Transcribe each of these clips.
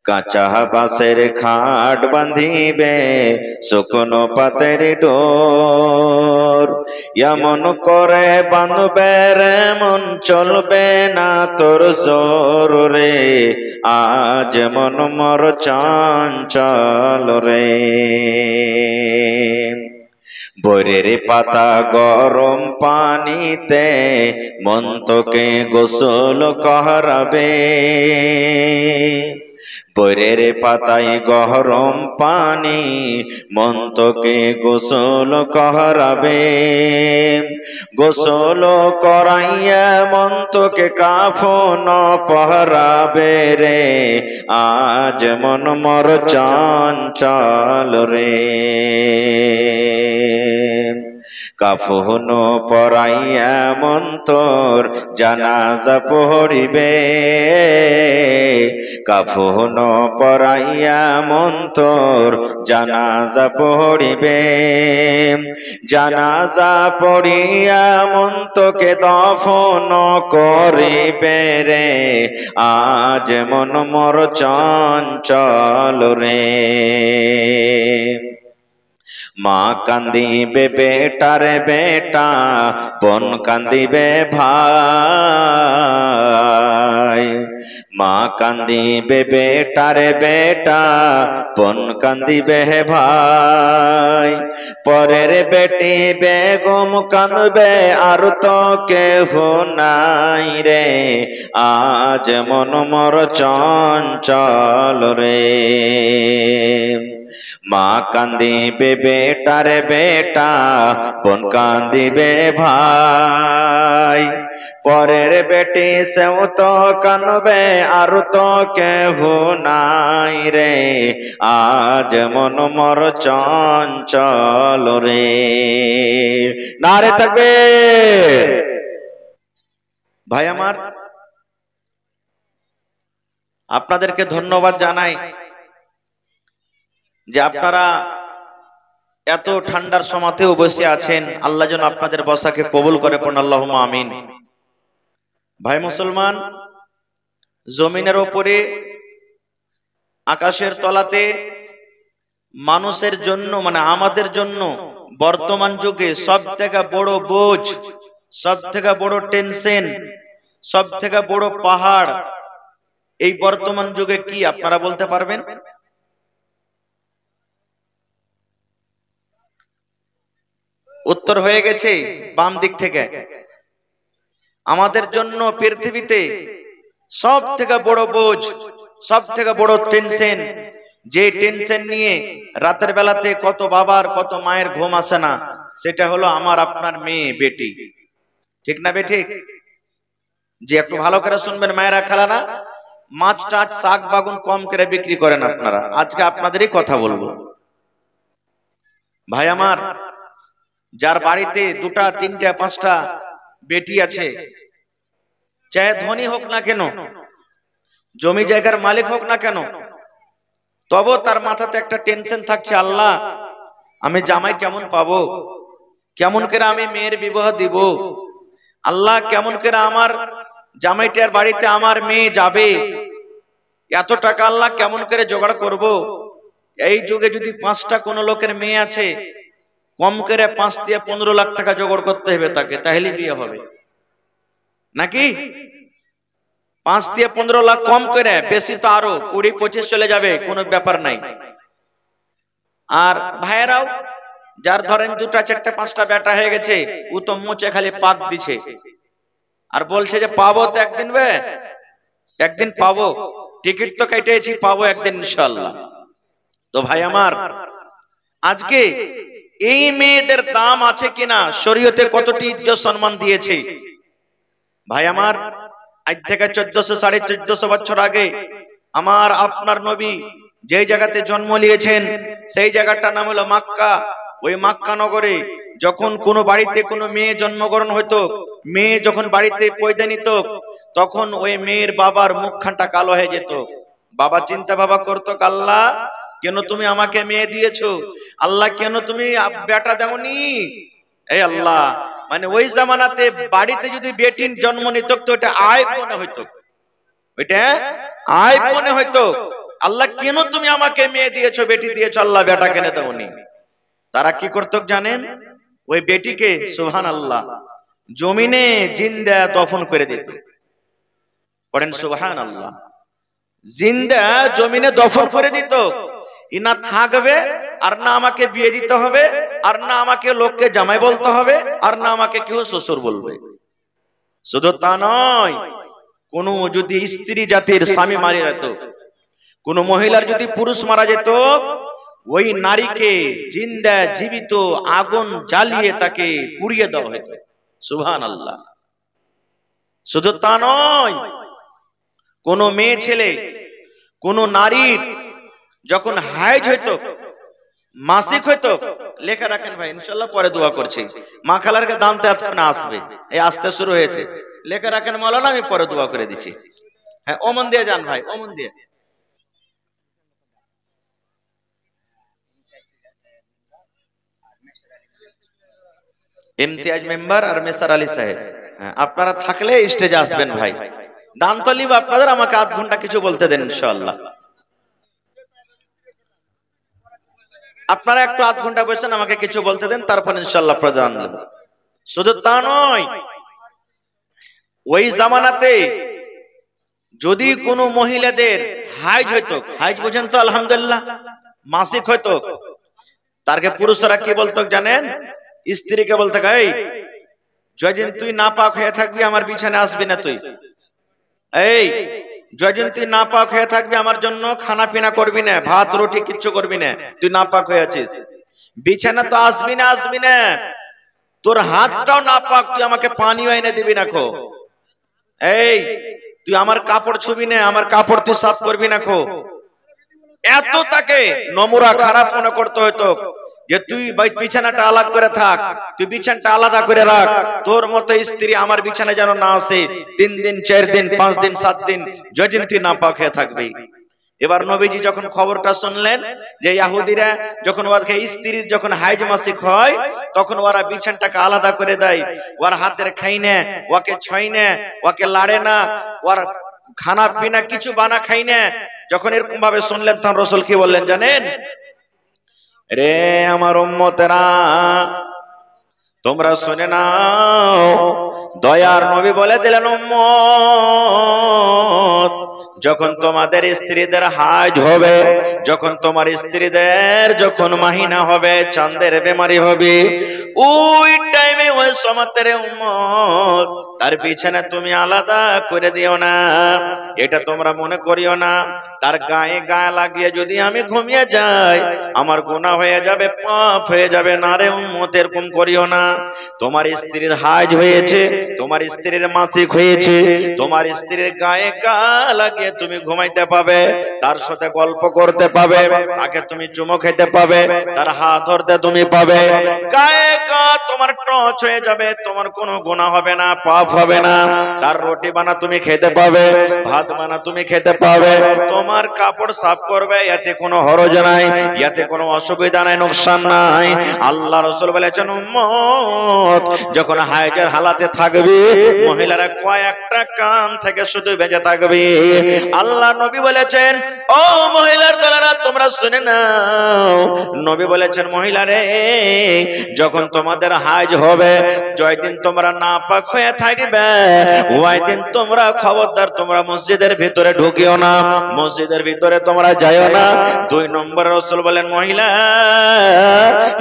কাঁচা বাঁশের খাট বাঁধিবে শুকনো পাতের ডোর, এমন করে বাঁধবে রে মন চলবে না তোর জোর রে, আজ মন মর চঞ্চল রে। বরের পাতা গরম পানিতে মন তোকে গোসল করাবে, বরের পাতায় গরম পানি মন তোকে গোসল করাবে, গোসল করাইয়া মন তোকে কাফন পহরাবে রে, আজ মন মর চঞ্চল রে। কাফন পরাইয়া মন তোর জানাজা পড়িবে, কাফন পরাইয়া মন তোর জানাজা পড়িবে, জানাজা পড়িয়া মন তোকে দফন করিবে রে, আজ মন মর চঞ্চল রে। মা কান্দিবে বেটারে বেটা, বোন কান্দিবে ভাই, মা কান্দিবে বেটারে বেটা, বোন কান্দিবে ভাই, পরের বেটি বেগম কাঁদবে আর তো কেহ নাই রে, আজ মন মর চঞ্চল রে। মা কান্দিবে বেটারে বেটা, বোন কান্দিবে ভাই, পরের বেটি সেও তো কাঁদবে আর তো কেহ নাই রে, আজ মন মর চঞ্চল রে। নারে তাকবীর। ভাই আমার, আপনাদেরকে ধন্যবাদ জানাই যে আপনারা এত ঠান্ডার সময়তেও বসে আছেন। আল্লাহ যেন আপনাদের বসাকে কবুল করে, পড়ুন আল্লাহুম্মা আমিন। ভাই মুসলমান, জমিনের উপরে আকাশের তলাতে মানুষের জন্য মানে আমাদের জন্য বর্তমান যুগে সব থেকে বড় বোঝ, সব থেকে বড় টেনশন, সব থেকে বড় পাহাড় এই বর্তমান যুগে কি আপনারা বলতে পারবেন? উত্তর হয়ে গেছে বাম দিক থেকে। আমাদের জন্য পৃথিবীতে সব থেকে বড় বোঝ, সব থেকে বড় টেনশন, যে টেনশন নিয়ে রাতের বেলাতে কত বাবার কত মায়ের ঘুম আসে না, সেটা হলো আমার আপনার মেয়ে বেটি। ঠিক না বেঠিক? যে একটু ভালো করে শুনবেন মায়েরা খালারা, মাছ টাছ শাক বাগুন কম করে বিক্রি করেন আপনারা। আজকে আপনাদেরই কথা বলবো। ভাই আমার, যার বাড়িতে দুটা তিনটা পাঁচটা বেটি আছে, চাহে ধনী হোক না কেন, জমি জায়গার মালিক হোক না কেন, তবু তার মাথাতে একটা টেনশন থাকছে, আল্লাহ আমি জামাই কেমন পাবো, কেমন করে আমি মেয়ের বিবাহ দিব, আল্লাহ কেমন করে আমার জামাইটার বাড়িতে আমার মেয়ে যাবে, এত টাকা আল্লাহ কেমন করে জোগাড় করব। এই যুগে যদি পাঁচটা কোন লোকের মেয়ে আছে, কম করে 5 থেকে 15 লাখ টাকা জোগাড় করতে হবে তাকে, তাহলে বিয়ে হবে নাকি? 5 থেকে 15 লাখ কম করে, বেশি তো আরো 20-25 চলে যাবে, কোনো ব্যাপার নাই। আর ভাইয়েরাও যার ধরেন দুটা চারটা পাঁচটা বেটা হয়ে গেছে, ও তো মুচে খালি পাক দিছে আর বলছে যে পাবো তো একদিন, একদিন পাবো, টিকিট তো কেটেছি, পাবো একদিন ইনশাআল্লাহ। তো ভাই আমার, আজকে এই মেয়েদের দাম আছে কিনা, শরীয়তে কতটি ইজ্জত সম্মান দিয়েছে। ভাই আমার, আজ থেকে 1400-1450 বছর আগে আমার আপনার নবী যে জায়গাতে জন্ম নিয়েছেন, সেই জায়গাটার নাম হলো মক্কা। ওই মক্কা নগরে যখন কোনো বাড়িতে কোনো মেয়ে জন্মগ্রহণ হতো, মেয়ে যখন বাড়িতে পয়দা নিত, তখন ওই মেয়ের বাবার মুখখানটা কালো হয়ে যেত। বাবা চিন্তা ভাবা করতো, আল্লাহ কেন তুমি আমাকে মেয়ে দিয়েছো, আল্লাহ কেন তুমি বেটা দাওনি। এই আল্লাহ, মানে ওই জামানাতে বাড়িতে যদি বেটির জন্ম নিত তো এটা আয়ব মনে হইতো, ওইটা আয়ব মনে হইতো। আল্লাহ কেন তুমি আমাকে মেয়ে দিয়েছো, বেটি দিয়েছো, আল্লাহ বেটা কেন দাওনি? তারা কি করতো জানেন? ওই বেটিকে সুবহানাল্লাহ জমিনে জিন্দা দফন করে দিত। পড়েন সুবহানাল্লাহ। জিন্দা জমিনে দফন করে দিত। ইনা থাকবে আর না আমাকে বিয়ে দিতে হবে, আর না আমাকে লোককে জামাই বলতে হবে, আর না আমাকে কেউ শ্বশুর বলবে। শুধু তা নয়, কোন যদি স্ত্রী জাতির স্বামী মারা যেত, কোন মহিলার যদি পুরুষ মারা যেত, ওই নারীকে জিন্দা জীবিত আগুন জ্বালিয়ে তাকে পুড়িয়ে দেওয়া হতো। সুবহানাল্লাহ। শুধু তা নয়, কোন মেয়ে ছেলে, কোন নারীর যখন হাইজ হইতো, মাসিক হইতো, লেখা রাখেন ভাই, ইনশাআল্লাহ পরে দোয়া করছি। মা খালারকে দামতে এতক্ষণ আসবে, এই আসতে শুরু হয়েছে, লেখা রাখেন মাওলানা, আমি পরে দোয়া করে দিচ্ছি। হ্যাঁ, ওমন দিয়ে যান ভাই, ওমন দিয়ে। ইমতিয়াজ মেম্বার আর মেসার আলী সাহেব, আপনারা থাকলে স্টেজে আসবেন ভাই। দান তো লিব আপনাদের, আমাকে আধ ঘন্টা কিছু বলতে দেন ইনশাআল্লাহ। আপনারা একটু আধ ঘন্টা বসেন, আমাকে কিছু বলতে দেন, তারপর ইনশাআল্লাহ প্রদান দেব। শুধু তা নয়, ওই জামানাতে যদি কোনো মহিলাদের হাইজ হইতো, হাইজ বুঝেন তো আলহামদুলিল্লাহ, মাসিক হইতো, তারকে পুরুষরা কি বলতো জানেন? স্ত্রীকে বলতে, এই যেদিন তুই নাপাক হয়ে থাকবি আমার বিছানে আসবি না তুই। এই যেদিন তুই নাপাক হয়ে থাকবি আমার জন্য খানা পিনা করবি না, ভাত রুটি কিচ্ছু করবি না, তুই নাপাক হয়ে আছিস, বিছানা তো আসবি না, আসবি না। তোর হাতটাও নাপাক, তুই আমাকে পানিও এনে দিবি না খো। এই তুই আমার কাপড় ছুবি না, আমার কাপড় তুই সাফ করবি না খো। এত তাকে নম্রা খারাপ মনে করতে হইতো যে তুই বিছানাটা আলাদা করে থাক, তুই বিছানাটা আলাদা করে রাখ, তোর মতো স্ত্রী আমার বিছানায় যেন না আসে 3 দিন 4 দিন 5 দিন 7 দিন যেদিন তুই নাপাক হয়ে থাকবি। এবার নবীজি যখন খবরটা শুনলেন যে ইহুদিরা যখন ওদের স্ত্রীর যখন হাইজ মাসিক হয়, তখন ওরা বিছানাটাকে আলাদা করে দেয়, ওর হাতের খাই না, ওকে ছয় না, ওকে লাড়ে না, ওর খানা পিনা কিছু বানা খাই না। যখন এরকম ভাবে শুনলেন, তখন রাসূল কি বললেন জানেন? রে আমার উম্মতেরা, তোমরা শুনে নাও, দয়ার নবী বলে দিলেন, উম্মত, যখন তোমাদের স্ত্রীদের হাইজ হবে, যখন তোমার স্ত্রীদের যখন মাহিনা হবে, চাঁদের বেমারি হবে, ওই টাইমে ওই সমাতের উম্মত তার বিছানা তুমি আলাদা করে দিও না। এটা তোমরা মনে করিও না তার গায়ে গায়ে লাগিয়ে যদি আমি ঘুমিয়ে যাই আমার গুনাহ হয়ে যাবে, পাপ হয়ে যাবে। না রে উম্মত, এরকম করিও না। তোমার স্ত্রীর হাইজ হয়েছে, তোমার স্ত্রীর মাসিক হয়েছে, তোমার স্ত্রীর গায়ে গা লাগিয়ে তুমি ঘুমাইতে পাবে, তার সাথে গল্প করতে পাবে, তাকে তুমি চুমো খেতে পাবে, তার হাত ধরতে তুমি পাবে, গায়ে গা তোমার টচ হয়ে যাবে, তোমার কোনো গুনাহ হবে না, পাপ হবে না। তার রুটি বানা তুমি খেতে পাবে, ভাত বানা তুমি খেতে পাবে, তোমার কাপড় সাফ করবে, এতে কোনো হরজ নাই, এতে কোনো অসুবিধা নাই, নোকসান নাই। আল্লাহ রাসূল বলেছেন, উম্মত যখন হাইজের হালাতে থাকবে মহিলারা কয়েকটা কাম থেকে শুধু বেঁচে থাকবে। আল্লাহ নবী বলেছেন, ও মহিলার দলেরা তোমরা শুনে নাও, নবী বলেছেন, মহিলারে যখন তোমাদের হাইজ হবে, জয়দিন তোমরা নাপাক হয়ে থাকবে, ওই দিন তোমরা খবরদার তোমরা মসজিদের ভিতরে ঢুকিও না, মসজিদের ভিতরে তোমরা যাইও না। 2 নম্বর রাসূল বলেন, মহিলা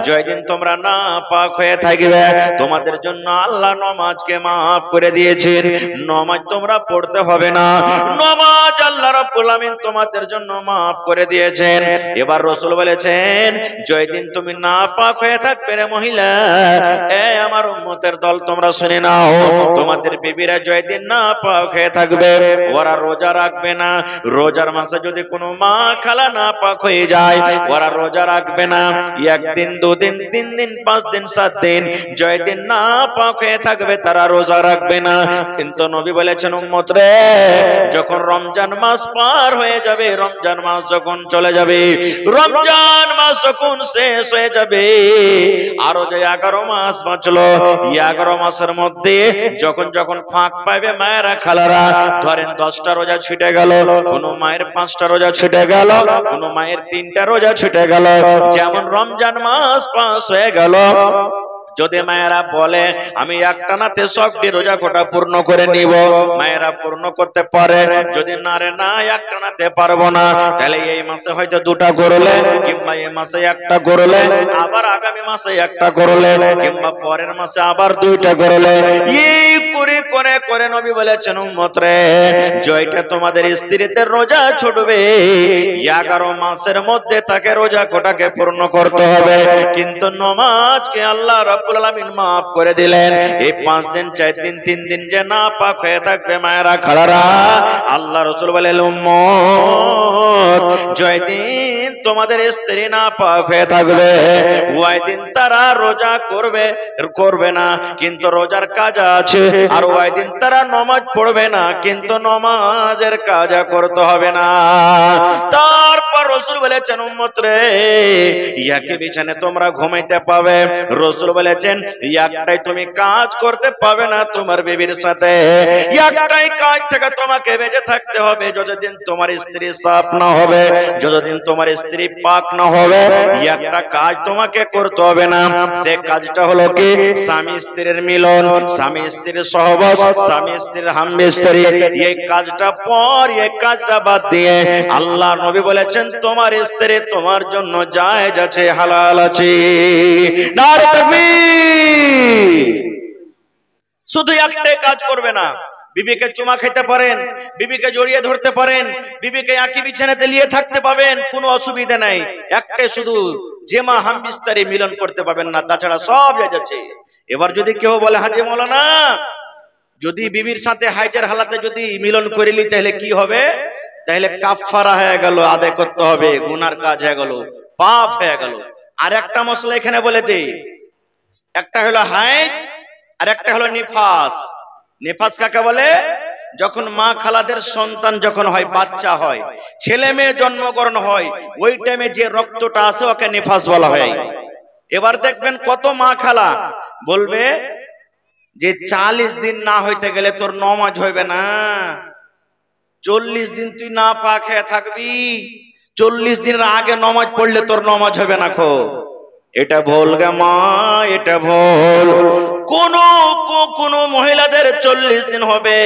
জয়দিন তোমরা নাপাক হয়ে থাকবে, তোমাদের জন্য আল্লাহ নামাজকে maaf করে দিয়েছেন, নামাজ তোমরা পড়তে হবে না, নামাজ আল্লাহ রাব্বুল আমিন তোমাদের জন্য maaf করে দিয়েছেন। এবার রাসূল বলেছেন, জয়দিন তুমি নাপাক হয়ে থাকবে রে মহিলা, এ আমার উম্মতের দল তোমরা শুনে নাও, তোমাদের বিবিরা জয়দিন নাপাক হয়ে থাকবে, ওরা রোজা রাখবে না। রোজার মাসে যদি কোনো মা খালা নাপাক হয়ে যায়, ওরা রোজা রাখবে না। 1 দিন 2 দিন 3 দিন 5 দিন 7 দিন জয়দিন নাপাক হয়ে থাকবে, তারা রোজা রাখবে না। কিন্তু নবী বলেছেন, উম্মত রে, যখন রমজান মাস পার হয়ে যাবে, রমজান মাস যখন চলে যাবে, রমজান মাস যখন শেষ হয়ে যাবে, আরো যে 11 মাস বাঁচলো, 11 মাসের মধ্যে যখন যখন ফাঁক পাবে মায়েরা খালারা, ধরেন 10টা রোজা ছুটে গেল, কোন মায়ের 5টা রোজা ছুটে গেল, কোন মায়ের 3টা রোজা ছুটে গেল, যেমন রমজান মাস পাস হয়ে গেল, যদি মায়েরা বলে আমি একটানাতে সবটি রোজা কোটা পূর্ণ করে নিব, মায়েরা পূর্ণ করতে পারে। যদি না রে না একটানাতে পারবো না, তাহলে এই মাসে হয়তো 2টা করলে, কিংবা এই মাসে 1টা করলে, আবার আগামী মাসে 1টা করলে, কিংবা পরের মাসে আবার 2টা করলে, এই করে করে করে নবী বলেছেন উম্মত রে, জয়টা তোমাদের স্ত্রীদের রোজা ছুটবে, 11 মাসের মধ্যে তাকে রোজা কোটাকে পূর্ণ করতে হবে। কিন্তু নামাজকে আল্লাহ রাব্বুল আলামিন maaf করে দিলেন। এই 5 দিন 4 দিন 3 দিন যে না পাক হয়ে থাকবে মায়েরা খালারা, আল্লাহ রাসূল বলেন উম্মত, জয় দিন তোমাদের স্ত্রী না পাক হয়ে থাকবে, ওই দিন তারা রোজা করবে না, কিন্তু রোজার কাজ আছে, আর ওই দিন তারা নামাজ পড়বে না, কিন্তু নামাজের কাজ করতে হবে না। তারপর রাসূল বলেছেন উম্মত রে, ইয়াকে বিছানে তোমরা ঘুমাইতে পাবে, রাসূল বলেছেন একটাই তুমি কাজ করতে পাবে না তোমার বিবির সাথে, একটাই কাজ থেকে তোমাকে বেঁচে থাকতে হবে, যতদিন তোমার স্ত্রী সাফ না হবে, যতদিন তোমার স্ত্রী পাক না হবে, একটা কাজ তোমাকে করতে হবে না। সে কাজটা হলো কি, স্বামী স্ত্রীর মিলন, স্বামী স্ত্রীর সহবাস, স্বামী স্ত্রীর হামবিস্তরি, এই কাজটা পর, এই কাজটা বাদ দিয়ে আল্লাহ নবী বলেছেন তোমার স্ত্রী তোমার জন্য জায়েজ আছে, হালাল আছে। নারে তাকবীর। শুধু একটাই কাজ করবে না, বিবিকে চুমা খেতে পারেন, বিবিকে জড়িয়ে ধরতে পারেন, বিবিকে একই বিছানাতে নিয়ে থাকতে পাবেন, কোনো অসুবিধা নাই, একটাই শুধু জেমা হামবিস্তারি মিলন করতে পাবেন না, তাছাড়া সব জায়েজ আছে। এবার যদি কেউ বলে হাজী মাওলানা যদি বিবির সাথে হাইটের হালাতে যদি মিলন করিলি তাহলে কি হবে, তাহলে কাফারা হয়ে গেল, আদায় করতে হবে, গুনার কাজ হয়ে গেল, পাপ হয়ে গেল। আর একটা মশলা এখানে বলে দেই, একটা হলো হাইজ আর একটা হলো নিফাস। নিফাস কাকে বলে? যখন মা খালাদের সন্তান যখন হয়, বাচ্চা হয়, ছেলে মেয়ে জন্মগ্রহণ হয়, ওই টাইমে যে রক্তটা আসে ওকে নিফাস বলা হয়। এবার দেখবেন কত মা খালা বলবে যে 40 দিন না হইতে গেলে তোর নামাজ হইবে না, 40 দিন তুই না পাক হয়ে থাকবি, 40 দিনের আগে নামাজ পড়লে তোর নামাজ হবে না। খো এটা ভুল গে মা, এটা ভুল। কোন মহিলাদের 40 দিন হবে,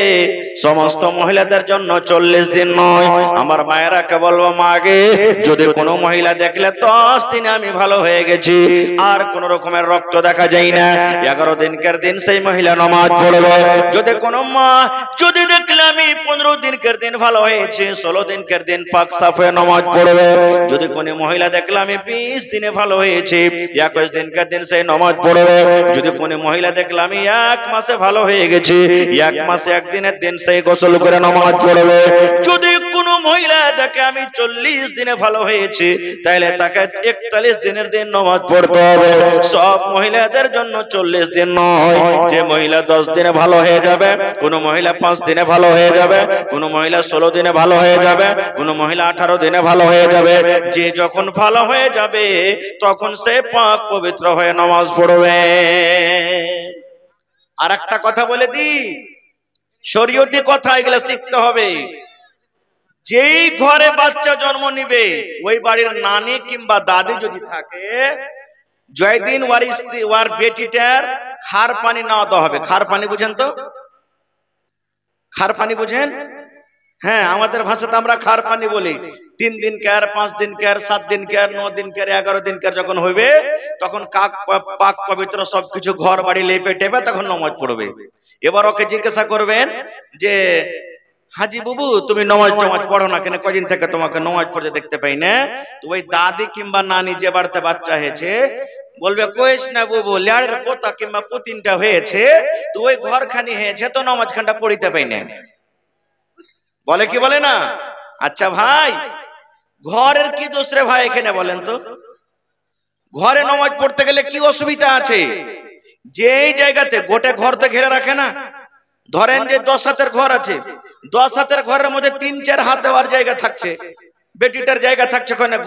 সমস্ত মহিলাদের জন্য 40 দিন নয়। আমার মায়েরাকে বলবো মা গে, যদি কোনো মহিলা দেখলে 10 দিনে আমি ভালো হয়ে গেছি, আর কোন রকমের রক্ত দেখা যায় না, 11 দিনকার দিন সেই মহিলা নামাজ পড়বে। যদি কোনো মা যদি দেখলে আমি 15 দিনকার দিন ভালো হয়েছে, 16 দিনকার দিন পাক সাফ হয়ে নামাজ পড়বে। যদি কোনো মহিলা দেখলে আমি 20 দিনে ভালো হয়েছে, 21 দিনকার দিন সেই নামাজ পড়বে। যদি কোনো মহিলা দেখলে আমি 1 মাসে ভালো হয়ে গেছি, 1 মাসে 1 দিনের দিন সেই গোসল করে নামাজ পড়বে। যদি কোনো মহিলা দেখে আমি 40 দিনে ভালো হয়েছে, তাহলে তাকে 41 দিনের দিন নামাজ পড়তে হবে। সব মহিলাদের জন্য 40 দিন নয়। যে মহিলা 10 দিনে ভালো হয়ে যাবে, কোন মহিলা 5 দিনে ভালো হয়ে যাবে, কোন মহিলা 16 দিনে ভালো হয়ে যাবে, কোন মহিলা 18 দিনে ভালো হয়ে যাবে। যে যখন ভালো হয়ে যাবে তখন সে পাক পবিত্র হয়ে নামাজ পড়বে। আর একটা কথা বলে দি, শরীয়তি কথা, এগুলা শিখতে হবে। যেই ঘরে বাচ্চা জন্ম নিবে ওই বাড়ির নানি কিংবা দাদি যদি থাকে, জয়দিন ওয়ার বেটিটার খার পানি না দেওয়া হবে। খার পানি বুঝেন তো? খার পানি বুঝেন? হ্যাঁ, আমাদের ভাষাতে আমরা খার পানি বলি। 3 দিন কার, 5 দিন কার, 7 দিন কার, 9 দিন কার, 11 দিন কার যখন হইবে তখন পাক পবিত্র সবকিছু ঘর বাড়ি লেপে টেপে তখন নামাজ পড়বে। এবার ওকে জিজ্ঞাসা করবেন যে হাজি বুবু তুমি নামাজ পড়ো না কেন, কদিন থেকে তোমাকে নামাজ পড়তে দেখতে পাই না। তো ওই দাদি কিংবা নানি যে বাড়িতে বাচ্চা হয়েছে বলবে কইস না বুবু, ল্যাড়ের পোতা কিংবা পুতিনটা হয়েছে, তো ওই ঘরখানি হয়েছে তো নামাজ খানটা পড়িতে পাই না। বলে কি বলে না? আচ্ছা ভাই, ঘরের কি দোষ রে ভাই এখানে বলেন তো? ঘরে নামাজ পড়তে গেলে কি অসুবিধা আছে? যেই জায়গাতে গোটে ঘরতে ঘিরে রাখে না, ধরেন যে 10 হাতের ঘর আছে, 10 হাতের ঘরের মধ্যে 3-4 হাত দেওয়ার জায়গা থাকছে, বেটিটার জায়গা থাকছে ওখানে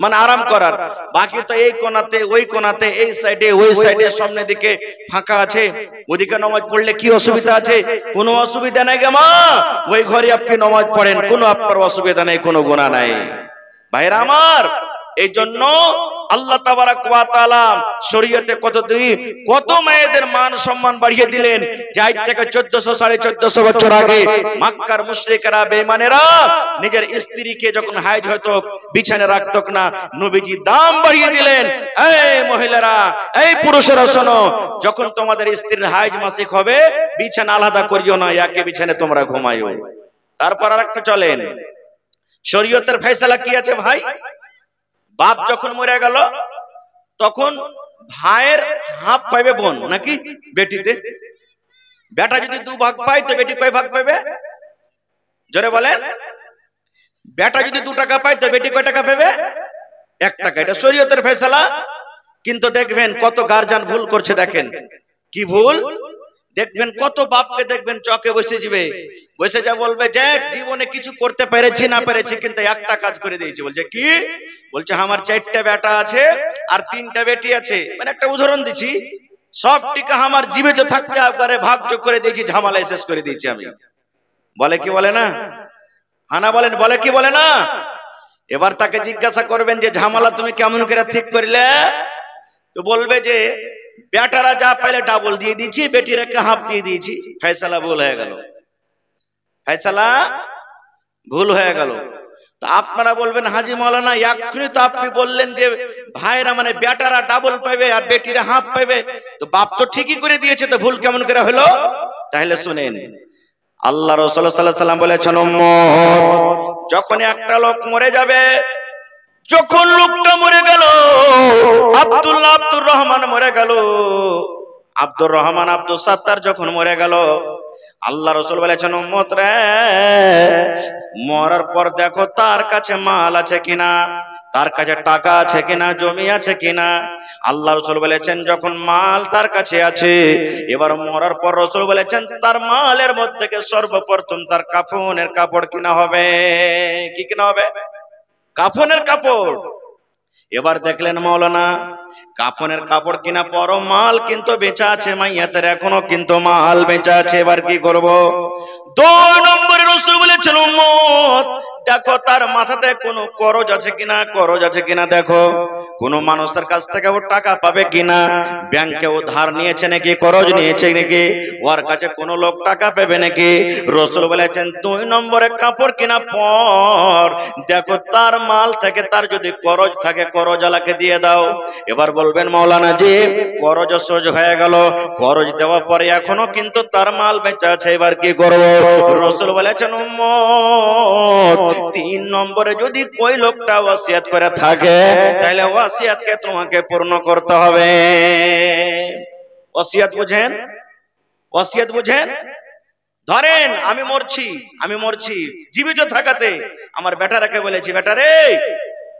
মানে আরাম করার, বাকি তো এই কোনাতে ওই কোনাতে, এই সাইডে ওই সাইডে, সামনের দিকে ফাঁকা আছে, ওদিকে নামাজ পড়লে কি অসুবিধা আছে? কোনো অসুবিধা নাই গো মা, ওই ঘরে আপনি নামাজ পড়েন, কোনো আপনার অসুবিধা নেই, কোনো গুনাহ নাই। ভাইরা আমার, এই জন্য আল্লাহ তাবারাক ওয়া তাআলা শরীয়তে কত মেয়েদের মান সম্মান বাড়িয়ে দিলেন, যাই থেকে 1400 1450 বছর আগে মক্কার মুশরিকরা বেঈমানেরা নিজের স্ত্রীকে যখন হাইজ হতো বিছানায় রাখতো না, নবীজি দাম বাড়িয়ে দিলেন, এই মহিলারা, এই পুরুষেরা শোনো, যখন তোমাদের স্ত্রীর হাইজ মাসিক হবে বিছানা আলাদা করিও না, একই বিছানায় তোমরা ঘুমাইও। তারপর আরেকটা চলেন, শরীয়তের ফয়সালা কি আছে ভাই? বাপ যখন মরে গেল তখন ভাইয়ের হাফ পাইবে বোন নাকি বেটিতে? বেটা যদি 2 ভাগ পায় তো বেটি কয় ভাগ পাইবে? জোরে বলেন। বেটা যদি 2 টাকা পায় তো বেটি কয় টাকা পাবে? 1 টাকা। এটা শরীয়তের ফয়সালা। কিন্তু দেখবেন কত গার্জিয়ান ভুল করছে, দেখেন কি ভুল। দেখবেন কত বাপকে দেখবেন চকে বসে যাবে, বসে যা বলবে যে জীবনে কিছু করতে পেরেছি না পেরেছি কিন্তু একটা কাজ করে দিয়েছি। বলছে কি? বলছে আমার 4টা বেটা আছে আর 3টা বেটি আছে, মানে একটা উদাহরণ দিচ্ছি, সব টিকা আমার জীবিত থাকতে একবারে ভাগযোগ করে দিয়েছি, ঝামেলায় শেষ করে দিয়েছি আমি। বলে কি বলে না? হানা বলেন, বলে কি বলে না? এবার তাকে জিজ্ঞাসা করবেন যে ঝামেলা তুমি কেমন করে ঠিক করলে? তো বলবে যে বেটারা যা পাইলে ডাবল দিয়ে দিয়েছি, বেটিরা হাফ দিয়ে দিয়েছি। ফয়সালা ভুল হয়ে গেল, ফয়সালা ভুল হয়ে গেল। তো আপনারা বলবেন হাজী মাওলানা এক্ষুনি তো আপনি বললেন যে ভাইরা মানে বেটারা ডাবল পাবে আর বেটিরা হাফ পাবে, তো বাপ তো ঠিকই করে দিয়েছে, তো ভুল কেমন করে হলো? তাহলে শুনেন, আল্লাহ রাসূল সাল্লাল্লাহু আলাইহি ওয়াসাল্লাম বলেছেন, উম্মত যখন একটা লোক মরে যাবে, যখন লোকটা মরে গেল, আব্দুর রহমান মরে গেল, আব্দুর রহমান আব্দুল সাত্তার যখন মরে গেল, আল্লাহ রাসূল বলেছেন, উম্মত রে, মরার পর দেখো তার কাছে মাল আছে কিনা, তার কাছে টাকা আছে কিনা, জমি আছে কিনা। আল্লাহ রাসূল বলেছেন যখন মাল তার কাছে আছে, এবার মরার পর রাসূল বলেছেন তার মালের মধ্যে থেকে সর্বপ্রথম তার কাফনের কাপড় কিনা হবে। কি কিনা হবে? কাফনের কাপড়। এবার দেখলেন মাওলানা কাফনের কাপড় কিনা পর মাল কিন্তু বেচা আছে, মাইয়াতের এখনো কিন্তু মাল বেচা আছে। এবার কি করব? 2 নম্বরে রাসূল বলেছেন, উম্মত দেখো তার মাথাতে কোনো করজ আছে কিনা, করজ আছে কিনা দেখো, কোন মানুষের কাছ থেকে ও টাকা পাবে কিনা, ব্যাংকে ও ধার নিয়েছে নাকি, করজ নিয়েছে নাকি, ওর কাছে কোন লোক টাকা পাবে নাকি। রাসূল বলেছেন 2 নম্বরে কাপড় কিনা পর দেখো তার মাল থেকে তার যদি করজ থাকে করজ আলাকে দিয়ে দাও। এবার বলবেন মাওলানা জি করজ সহজ হয়ে গেল, করজ দেওয়া পরে এখনো কিন্তু তার মাল বেচা আছে, এবার কি করব? রাসূল বলেছেন, উম্মত 3 নম্বরে যদি কই লোকটা ওয়াসিয়াত করে থাকে তাহলে ওয়াসিয়াতকে তোমাকে পূর্ণ করতে হবে। ওয়াসিয়াত বুঝেন? ওয়াসিয়াত বুঝেন? ধরেন আমি মরছি জীবিত থাকাতে আমার বেটারাকে বলেছি, বেটা রে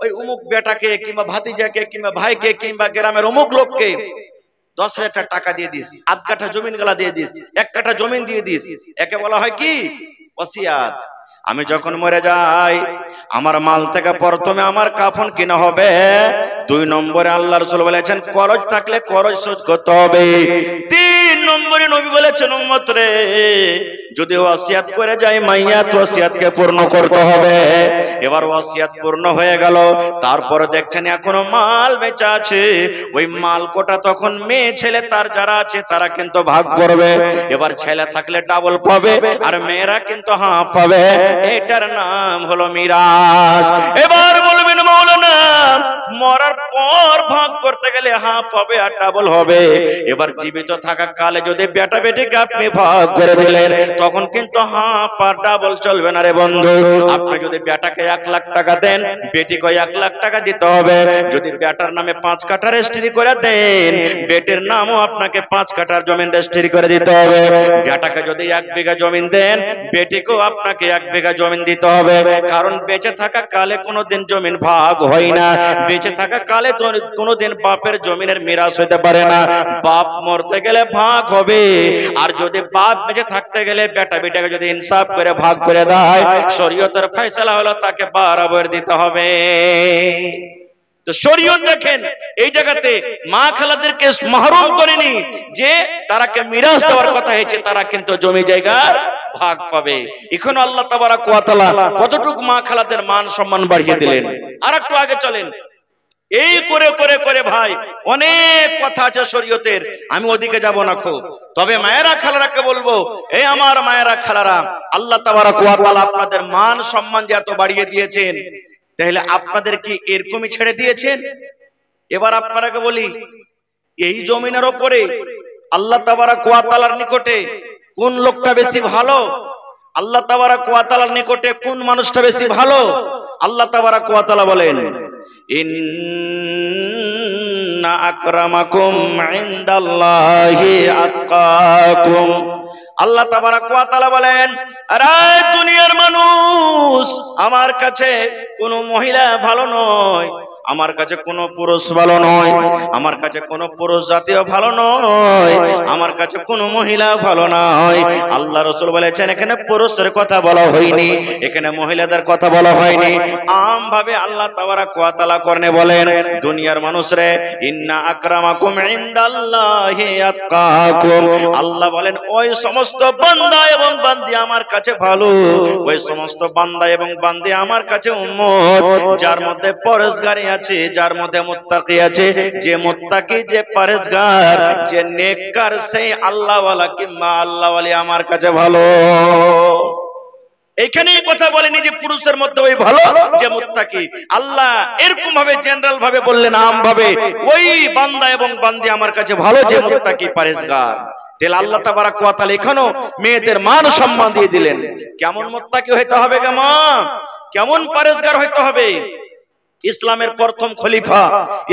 ওই অমুক বেটাকে কিংবা ভাতিজাকে কিংবা ভাইকে কিংবা গ্রামের অমুক লোককে 10,000 টাকা দিয়ে দিস, 8 কাঠা জমিন গলা দিয়ে দিস, 1 কাঠা জমিন দিয়ে দিস। একে বলা হয় কি? ওয়াসিয়াত। আমি যখন মরে যাই আমার মাল থেকে প্রথমে আমার কাফন কিনা হবে, 2 নম্বরে আল্লাহ রাসূল বলেছেন করজ থাকলে করজ শোধ করতে হবে, 3 নম্বরে নবী বলেছেন উম্মত রে যদি ওয়াসিয়াত করে যায় মাইয়াত ওয়াসিয়াতকে পূর্ণ করতে হবে। এবার ওয়াসিয়াত পূর্ণ হয়ে গেল, তারপরে দেখছেন এখনো মাল বেচা আছে, ওই মাল কোটা তখন মেয়ে ছেলে তার যারা আছে তারা কিন্তু ভাগ করবে। এবার ছেলে থাকলে ডাবল পাবে আর মেয়েরা কিন্তু হাফ পাবে, এটার নাম হলো মিরাস। এবার বলবেন মাওলানা মরার পর ভাগ করতে গেলে হাফ হবে আর ডাবল হবে, এবার জীবিত থাকা কালে যদি বেটা বেটিকে আপনি ভাগ করে দিলেন তখন কিন্তু হাফ আর ডাবল চলবে না রে বন্ধু। আপনি যদি বেটাকে 1 লাখ টাকা দেন বেটিকে 1 লাখ টাকা দিতে হবে। যদি বেটার নামে 5 কাঠা রেজিস্ট্রি করে দেন বেটির নামও আপনাকে 5 কাঠার জমি রেজিস্ট্রি করে দিতে হবে। বেটাকে যদি 1 বিঘা জমি দেন বেটিকেও আপনাকে 1 বিঘা জমি দিতে হবে, কারণ বেঁচে থাকা কালে কোনোদিন জমি ভাগ হয় না, বেঁচে থাকা কালে তো কোনোদিন বাপের জমিনের মিরাস হতে পারে না। বাপ মরতে গেলে ভাগ হবে, আর যদি বাপ বেঁচে থাকতে গেলে বেটা বেটাকে যদি ইনসাফ করে ভাগ করে দেয়, শরীয়তের ফয়সালা হলো তাকে বরাবর দিতে হবে। তো শরীয়ত দেখেন এই জায়গাতে মা খালাদেরকে মাহরুম করেনি, যে তারাকে মিরাস দেওয়ার কথা হয়েছে, তারা কিন্তু জমি জায়গার ভাগ পাবে। এখন আল্লাহ তাবারাক ওয়া তাআলা কতটুকু মা খালাদের মান সম্মান বাড়িয়ে দিলেন। আর একটু আগে চলেন। এই করে করে করে ভাই অনেক কথা আছে শরীয়তের, আমি ওদিকে যাব না খুব। তবে মায়েরা খালারাকে বলবো, এই আমার মায়েরা খালারা, আল্লাহ তাবারাক ওয়া তাআলা আপনাদের মান সম্মান যে এত বাড়িয়ে দিয়েছেন, তাহলে আপনাদের কি এরকমই ছেড়ে দিয়েছেন? এবার আপনারাকে বলি, এই জমিনের উপরে আল্লাহ তাবারাক ওয়া তাআলার নিকটে কোন লোকটা বেশি ভালো? আল্লাহ তাবারাক ওয়া তাআলার নিকটে কোন মানুষটা বেশি ভালো? আল্লাহ তাবারাক ওয়া তাআলা বলেন, ইন্না আকরামাকুম ইনদাল্লাহি আতকাকুম। আল্লাহ তাবারাক ওয়া তাআলা বলেন, আরে দুনিয়ার মানুষ, আমার কাছে কোনো মহিলা ভালো নয়, আমার কাছে কোনো পুরুষ ভালো নয়, আমার কাছে কোনো পুরুষ জাতীয় ভালো নয়, আমার কাছে কোনো মহিলা ভালো নয়। আল্লাহ রাসূল বলেছেন, এখানে পুরুষের কথা বলা হয়নি, এখানে মহিলাদের কথা বলা হয়নি। আমভাবে আল্লাহ তাবারাক ওয়া তাআলা করনে বলেন, দুনিয়ার মানুষরে, ইন্না আকরামাকুম ইনদাল্লাহি আতকাকুম। আল্লাহ বলেন, ওই সমস্ত বান্দা এবং বান্দি আমার কাছে ভালো, ওই সমস্ত বান্দা এবং বান্দি আমার কাছে উম্মত যার মধ্যে পরহেজগারি আছে, যার মধ্যে মুত্তাকি আছে। যে মুত্তাকি, যে পরহেজগার, যে নেককার, সেই আল্লাহওয়ালা কিংবা আল্লাহওয়ালি আমার কাছে ভালো। এইখানেই কথা বলেনি যে পুরুষের মধ্যে ওই ভালো যে মুত্তাকি। আল্লাহ এরকম ভাবে জেনারেল ভাবে বললেন, আম ভাবে, ওই বান্দা এবং বান্দি আমার কাছে ভালো যে মুত্তাকি পরহেজগার। তাহলে আল্লাহ তাবারাক ওয়া তাআলা এখানেও মেয়েদের মান সম্মান দিয়ে দিলেন। কেমন মুত্তাকি হইতে হবে, কেমন পরহেজগার হইতে হবে? ইসলামের প্রথম খলিফা,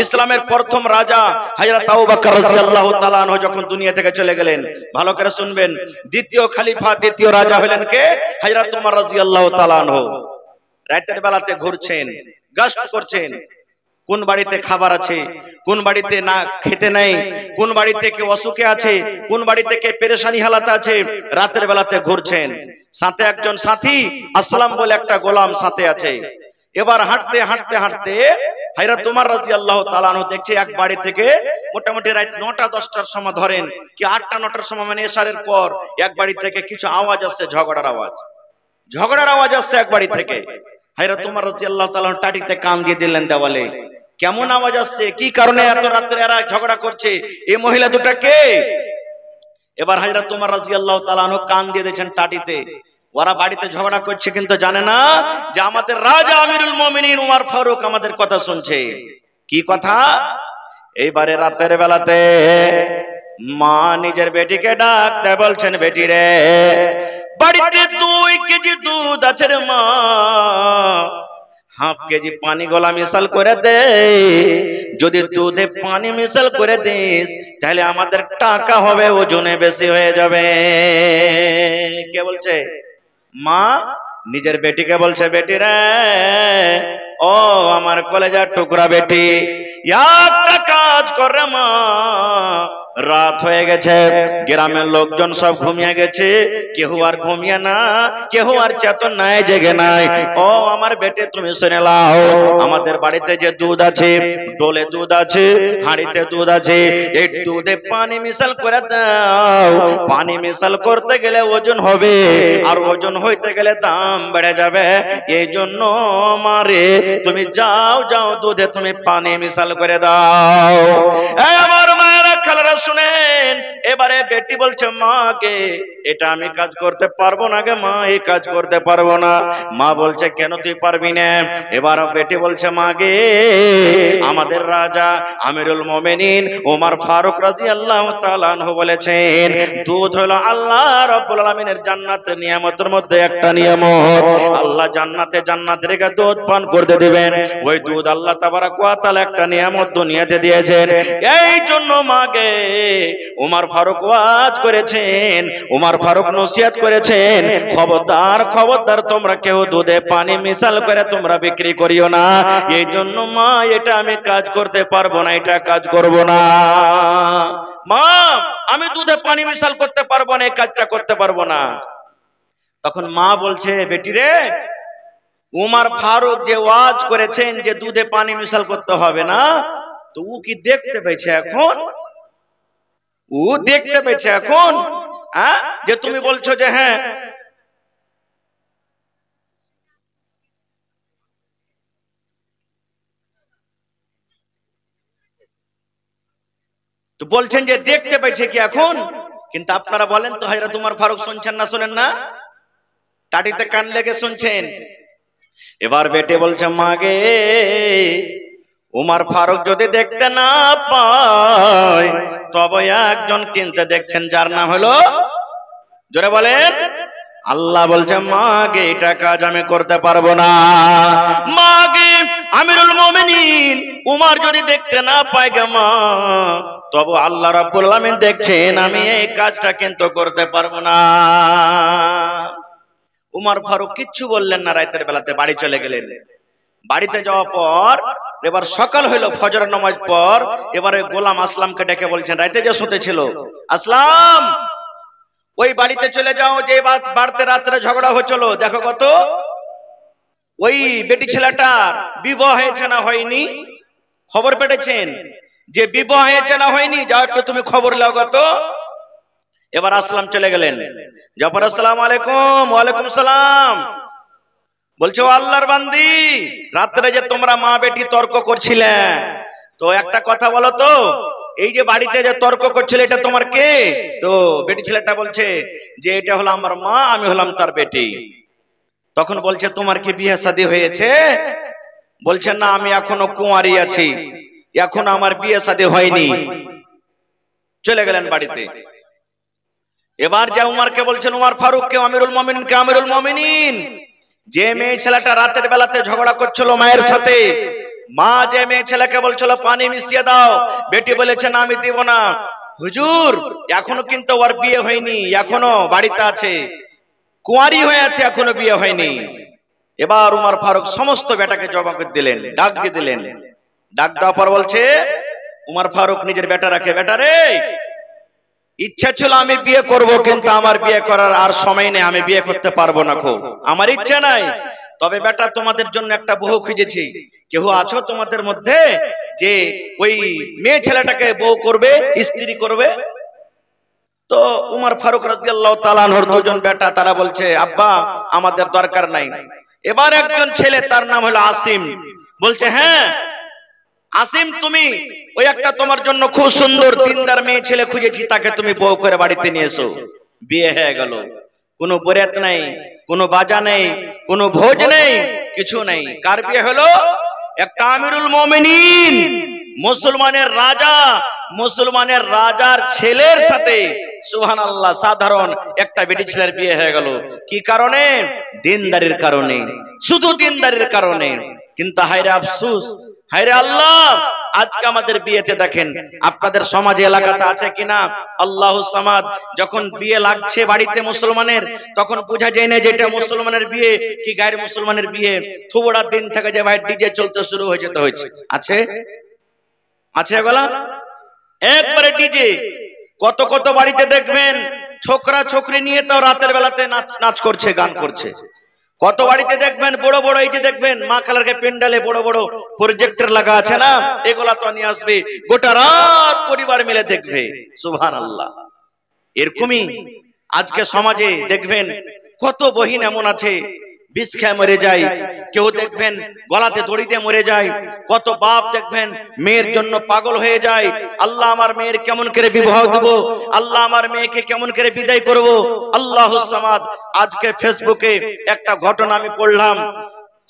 ইসলামের প্রথম রাজা হযরত আবু বকর রাদিয়াল্লাহু তাআলা আনহু যখন দুনিয়া থেকে চলে গেলেন, ভালো করে শুনবেন, দ্বিতীয় খলিফা, দ্বিতীয় রাজা হলেন কে? হযরত ওমর রাদিয়াল্লাহু তাআলা আনহু। রাতের বেলাতে ঘুরছেন, গশত করছেন, কোন বাড়িতে খাবার আছে, কোন বাড়িতে না খেতে নাই, কোন বাড়িতে কে অসুখে আছে, কোন বাড়িতে কে পেরেশানি হালাতে আছে, রাতের বেলাতে ঘুরছেন। সাথে একজন সাথী আসলাম বলে একটা গোলাম সাথে আছে। এবার হাঁটতে হাঁটতে হাঁটতে হযরত ওমর রাদিয়াল্লাহু তাআলা আনহু দেখছে এক বাড়ি থেকে মোটামুটি রাত 9টা-10টার সময়, ধরেন কি 8টা-9টার সময়, মানে এশারের পর, এক বাড়ি থেকে কিছু আওয়াজ আসছে, ঝগড়ার আওয়াজ আসছে এক বাড়ি থেকে। হযরত ওমর রাদিয়াল্লাহু তাআলা টাটিতে কান দিয়ে দিলেন দেওয়ালে। কেমন আওয়াজ আসছে, কি কারণে এত রাত্রে এরা ঝগড়া করছে, এই মহিলা দুটা কে? এবার হযরত ওমর রাদিয়াল্লাহু তাআলা আনহু কান দিয়ে দিয়েছেন টাটিতে। ওরা বাড়িতে ঝগড়া করছে, কিন্তু জানে না যে আমাদের রাজা আমিরুল মুমিনিন ওমর ফারুক আমাদের কথা শুনছে। কি কথা? এইবারে রাতের বেলাতে মা নিজের বেটিকে ডাক দেয়, বলছেন, বেটি রে, বাড়িতে 2 কেজি দুধ আছে রে মা, হাফ কেজি পানি গলা মিশাল করে দে। যদি দুধে পানি মিশাল করে দিস, তাহলে আমাদের টাকা হবে, ওজনে বেশি হয়ে যাবে। কে বলছে? মা নিজের বেটিকে বলছে, বেটি রে, ও আমার কলেজার টুকরা বেটি, একটা কাজ কর রে মা, রাত হয়ে গেছে, গ্রামের লোকজন সব ঘুমিয়ে গেছে, কেউ আর ঘুমিয়ে না, কেউ আর চেতন নাই, জেগে নাই। ও আমার বেটে, তুমি শুনে নাও, আমাদের বাড়িতে যে দুধ আছে, ডোলে দুধ আছে, হাঁড়িতে দুধ আছে, এই দুধে পানি মিশাল করে দাও। পানি মিশাল করতে গেলে ওজন হবে, আর ওজন হইতে গেলে দাম বেড়ে যাবে। এই জন্য মারে, তুমি যাও দুধে তুমি পানি মিশাল করে দাও। এই আমার মায়েরা খালারা শুনেন, এবারে বেটি বলছে, মা গে, এটা আমি কাজ করতে পারবো না গে মা, এই কাজ করতে পারবো না। মা বলছে, কেন তুই পারবি না? এবার বেটি বলছে, মা গে, আমাদের রাজা আমিরুল মুমিনিন ওমর ফারুক রাদিয়াল্লাহু তাআলা আনহু বলেছেন, দুধ হলো আল্লাহ রাব্বুল আলামিনের জান্নাতের নিয়ামতের মধ্যে একটা নিয়ামত। আল্লাহ জান্নাতে রেখে দুধ পান করতে দিবেন। ওই দুধ আল্লাহ তাবারাক ওয়া তাআলা একটা নিয়ামত দুনিয়াতে দিয়েছেন। এই জন্য মা গে, গে উমর ফারুক ওয়াজ করেছেন, উমর ফারুক নসিহত করেছেন, খবরদার খবরদার তোমরা কেউ দুধে পানি মিশাল করে তোমরা বিক্রি করিও না। এই জন্য মা এটা আমি কাজ করতে পারবো না, এটা কাজ করব না। মা আমি দুধে পানি মিশাল করতে পারবো না, এই কাজটা করতে পারবো না। তখন মা বলছে, বেটি রে, উমর ফারুক যে ওয়াজ করেছেন যে দুধে পানি মিশাল করতে হবে না, তো ও কি দেখতে পেয়েছে এখন? ও দেখতে পেয়েছে এখন যে তুমি বলছো যে হ্যাঁ তো বলছেন যে দেখতে পেয়েছে কি এখন? কিন্তু আপনারা বলেন তো হযরত উমর ফারুক শুনছেন না শোনেন না? টাটিতে কান লেগে শুনছেন। এবার বেটে বলছে, মাগে উমর ফারুক যদি দেখতে না পায় তবে একজন কিনতে দেখছেন যার নাম হলো, জোরে বলেন, আল্লাহ। বলছে মাগে এটা কাজ আমি করতে পারবো না। মাগে আমিরুল মুমিনিন উমর যদি দেখতে না পায় গে মা, তবে আল্লাহ রাব্বুল আলামিন দেখছেন, আমি এই কাজটা কিন্তু করতে পারবো না। উমর ফারুক কিচ্ছু বললেন না, রাতের বেলাতে বাড়ি চলে গেলেন। বাড়িতে যাওয়ার পর এবার সকাল হইল, ফজর নামাজ পর এবারে গোলাম আসলামকে ডেকে বলছেন, রাতে যে শুতেছিল, আসলাম ওই বাড়িতে চলে যাও যে বাড়িতে রাত্রে ঝগড়া হচ্ছিল, দেখো কত ওই বেটি ছেলেটার বিবাহ হয়েছে না হয়নি, খবর পেটেছেন যে বিবাহ হয়েছে না হয়নি, যাও একটু তুমি খবর লাও কত। এবার আসলাম চলে গেলেন, জাফর আসসালামু আলাইকুম। ওয়ালাইকুম সালাম। বলছে, ও আল্লাহর বান্দি, রাত্রে যে তোমরা মা বেটি তর্ক করছিলে, তো একটা কথা বলো তো, এই যে বাড়িতে যে তর্ক করছিলে এটা তোমার কে? তো বেটি ছেলেটা বলছে যে এটা হলো আমার মা, আমি হলাম তার বেটি। তখন বলছে, তোমার কি বিয়ে শাদী হয়েছে? বলছে, না আমি এখনো কুঁয়ারি আছি, এখনো আমার বিয়ে শাদী হয়নি। চলে গেলেন বাড়িতে। এবার যা উমরকে বলছেন, উমর ফারুককে, আমিরুল মুমিনিনকে, আমিরুল মুমিনিন, যে মেয়ে ছেলেটা রাতের বেলাতে ঝগড়া করছিল মায়ের সাথে, মা যে মেয়ে ছেলেকে বলছিল পানি মিশিয়ে দাও, বেটি বলেছে না আমি দিব না। হুজুর এখনো কিন্তু ওর বিয়ে হয়নি, এখনো বাড়িতে আছে, কুঁয়ারি হয়ে আছে, এখনো বিয়ে হয়নি। এবার উমর ফারুক সমস্ত বেটাকে জবাব দিলেন, ডাক দিয়ে দিলেন। ডাক দেওয়ার পর বলছে উমর ফারুক নিজের বেটারাকে, বেটারে ইচ্ছা ছিল আমি বিয়ে করব, কিন্তু আমার বিয়ে করার আর সময় নেই, আমি বিয়ে করতে পারবো না, খুব আমার ইচ্ছা নাই। তবে বেটা তোমাদের জন্য একটা বউ খুঁজেছি, কেউ আছো তোমাদের মধ্যে যে ওই মেয়ে ছেলেটাকে বউ করবে, স্ত্রী করবে? তো উমর ফারুক রাদিয়াল্লাহু তাআলা আনহুর দুজন বেটা, তারা বলছে আব্বা আমাদের দরকার নাই। এবার একজন ছেলে, তার নাম হলো আসিম, বলছে হ্যাঁ আসিম, তুমি ওই একটা তোমার জন্য খুব সুন্দর দিনদার মেয়ে ছেলে খুঁজেছি, তাকে তুমি বউ করে বাড়িতে নিয়ে এসো। বিয়ে হয়ে গেল, কোনো বরাত নাই, কোনো বাজা নেই, কোনো ভোজ নেই, কিছু নেই। কার বিয়ে হলো? একটা আমিরুল মুমিনিন, মুসলমানের রাজা, মুসলমানের রাজার ছেলের সাথে সুবহানাল্লাহ সাধারণ একটা বেটি ছেলের বিয়ে হয়ে গেল। কি কারণে? দিনদারির কারণে, শুধু দিনদারির কারণে। কিন্তু হায়রে আফসোস, হায়রে আল্লাহ, আজকে আমাদের বিয়েতে দেখেন, আপনাদের সমাজে এলাকাতে আছে কিনা, আল্লাহু সামাদ, যখন বিয়ে লাগছে বাড়িতে মুসলমানের, তখন বোঝা যায় না যে এটা মুসলমানের বিয়ে কি গায়ের মুসলমানের বিয়ে। থুবড়ার দিন থেকে যে ভাই ডিজে চলতে শুরু হয়ে যেতে হয়েছে, আছে আছে এগুলা একবারে ডিজে। কত কত বাড়িতে দেখবেন ছোকরা ছোকরি নিয়ে তাও রাতের বেলাতে নাচ করছে, গান করছে। কত বাড়িতে দেখবেন বড় বড়, এই যে দেখবেন মা খালারকে পেন্ডালে বড় বড় প্রজেক্টর লাগা আছে না, এগুলা তো নিয়ে আসবে, গোটা রাত পরিবার মিলে দেখবে। সুবহানাল্লাহ। এরকমই আজকে সমাজে দেখবেন কত বহিন এমন আছে বিষ খেয়ে মরে যায়, কেউ দেখবেন গলাতে দড়ি দিয়ে মরে যায়, কত বাপ দেখবেন মেয়ের জন্য পাগল হয়ে যায়। আল্লাহ আমার মেয়ের কেমন করে বিবাহ দেব, আল্লাহ আমার মেয়েকে কেমন করে বিদায় করব। আল্লাহুস সামাদ। আজকে ফেসবুকে একটা ঘটনা আমি পড়লাম,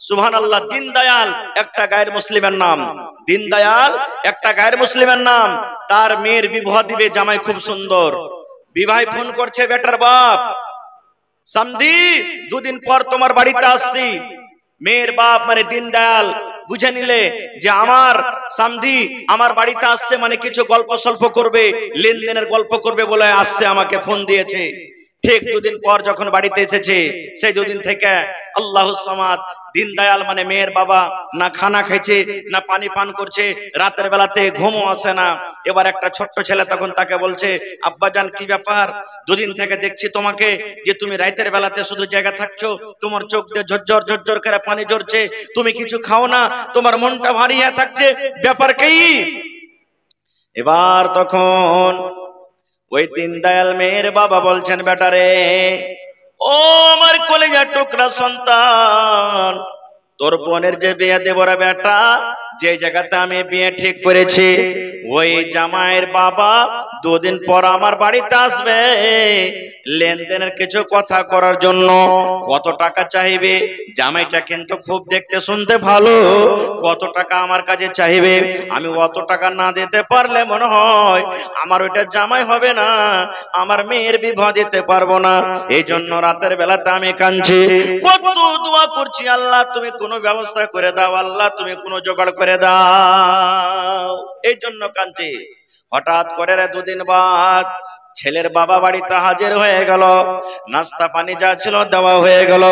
সুবহানাল্লাহ, দীনদয়াল একটা গায়ের মুসলিমের নাম, দীনদয়াল একটা গায়ের মুসলিমের নাম, তার মেয়ের বিবাহ দিবে, জামাই খুব সুন্দর। বিবাহ ফোন করছে বেটার বাপ, সামদি দুদিন পর তোমার বাড়িতে আসছি। মেয়ের বাপ মানে দীনদয়াল বুঝে নিলে যে আমার সামধি আমার বাড়িতে আসছে মানে কিছু গল্প সল্প করবে, লেনদেনের গল্প করবে বলে আসছে, আমাকে ফোন দিয়েছে। ঠিক দুদিন পর যখন বাড়িতে এসেছে, সেই দুদিন থেকে আল্লাহুস সামাদ দীনদয়াল মানে মেয়ের বাবা না খানা খাইছে না পানি পান করছে, রাতের বেলাতে ঘুমও আসে না। এবার একটা ছোট্ট ছেলে তখন তাকে বলছে, আব্বাজান কি ব্যাপার, দুদিন থেকে দেখছি তোমাকে যে তুমি রাতের বেলাতে শুধু জায়গা থাকছো, তোমার চোখ দিয়ে ঝরঝর ঝরঝর করে পানি ঝরছে, তুমি কিছু খাও না, তোমার মনটা ভারী হয়ে থাকছে, ব্যাপার কি? এবার তখন ওই দীনদয়াল মেয়ের বাবা বলছেন, বেটারে ও আমার কলেজার টুকরা সন্তান, তোর বোনের যে বিয়ে দেব রে বেটা, যে জায়গাতে আমি বিয়ে ঠিক করেছি ওই জামাইয়ের বাবা দুদিন পর আমার বাড়িতে আসবে লেনদেনের কিছু কথা করার জন্য। কত টাকা চাইবে? জামাইটা কিন্তু খুব দেখতে শুনতে ভালো, কত টাকা আমার কাছে চাইবে? আমি অত টাকা না দিতে পারলে মনে হয় আমার ওইটা জামাই হবে না, আমার মেয়ের বিবাহ দিতে পারবো না। এই জন্য রাতের বেলাতে আমি কাঁদছি, কত দোয়া করছি, আল্লাহ তুমি কোনো ব্যবস্থা করে দাও, আল্লাহ তুমি কোনো জোগাড় করে দাও, এই জন্য কাঁদছি। হঠাৎ করে দুদিন বাদ ছেলের বাবা বাড়িতে হাজির হয়ে গেল, নাস্তা পানি যা ছিল দেওয়া হয়ে গেল।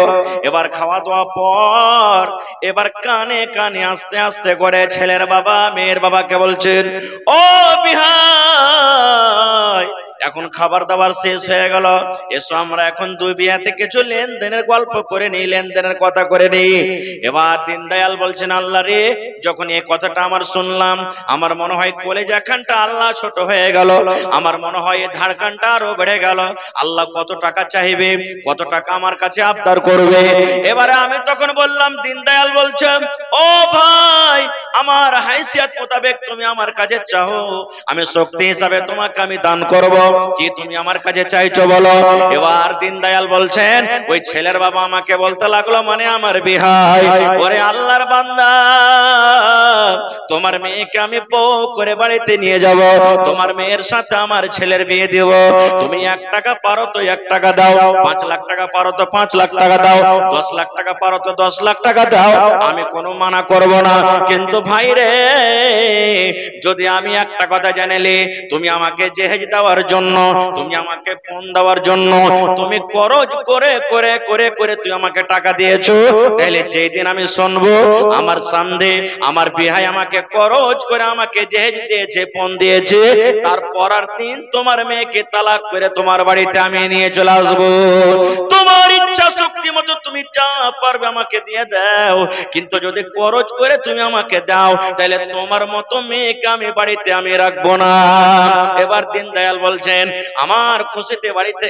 এবার খাওয়া দাওয়া পর এবার কানে কানে আস্তে আস্তে করে ছেলের বাবা মেয়ের বাবাকে বলছেন, ও বিহাই, এখন খাবার দাবার শেষ হয়ে গেল, এসো আমরা এখন দুই বিয়াতে কিছু লেনদেনের গল্প করে নিই, লেনদেনের কথা করে নিই। এবার দীনদয়াল বলছেন, আল্লাহ রে, যখন এই কথাটা আমার শুনলাম আমার মনে হয় কলেজা খানটা আল্লাহ ছোট হয়ে গেল, আমার মনে হয় এই ধাড়কানটা আরো বেড়ে গেল। আল্লাহ কত টাকা চাইবে, কত টাকা আমার কাছে আবদার করবে? এবারে আমি তখন বললাম, দীনদয়াল বলছেন, ও ভাই, আমার হাইসিয়াত মোতাবেক তুমি আমার কাছে চাও, আমি শক্তি হিসাবে তোমাকে আমি দান করব, কি তুমি আমার কাছে চাইছো বলো? এবার দীনদয়াল বলছেন, ওই ছেলের বাবা আমাকে বলতে লাগলো, মানে আমার বিহাই, ওরে আল্লাহর বান্দা, তোমার মেয়েকে আমি বউ করে বাড়িতে নিয়ে যাব, তোমার মেয়ের সাথে আমার ছেলের বিয়ে দেব, তুমি 1 টাকা পারো তো 1 টাকা দাও, 5 লাখ টাকা পারো তো 5 লাখ টাকা দাও, 10 লাখ টাকা পারো তো 10 লাখ টাকা দাও, আমি কোনো মানা করব না। কিন্তু ভাই রে, যদি আমি একটা কথা জানালে, তুমি আমাকে জেহেজ দেওয়ার জন্য, তুমি আমাকে ফোন দেওয়ার জন্য তুমি খরচ করে করে করে করে তুই আমাকে টাকা দিয়েছো, তাহলে যেই দিন আমি শুনবো আমার সামনে আমার বিহাই আমাকে খরচ করে আমাকে জেহেজ দিয়েছে, ফোন দিয়েছে, তারপর আর দিন তোমার মেয়েকে তালাক করে তোমার বাড়িতে আমি নিয়ে চলে আসবো। তোমার ইচ্ছা শক্তি মতো তুমি যা পারবে আমাকে দিয়ে দাও, কিন্তু যদি খরচ করে তুমি আমাকে দাও তাহলে তোমার মতো মেয়েকে আমি বাড়িতে আমি রাখবো না। এবার দীনদয়াল বলছেন, আমার খুশিতে বাড়িতে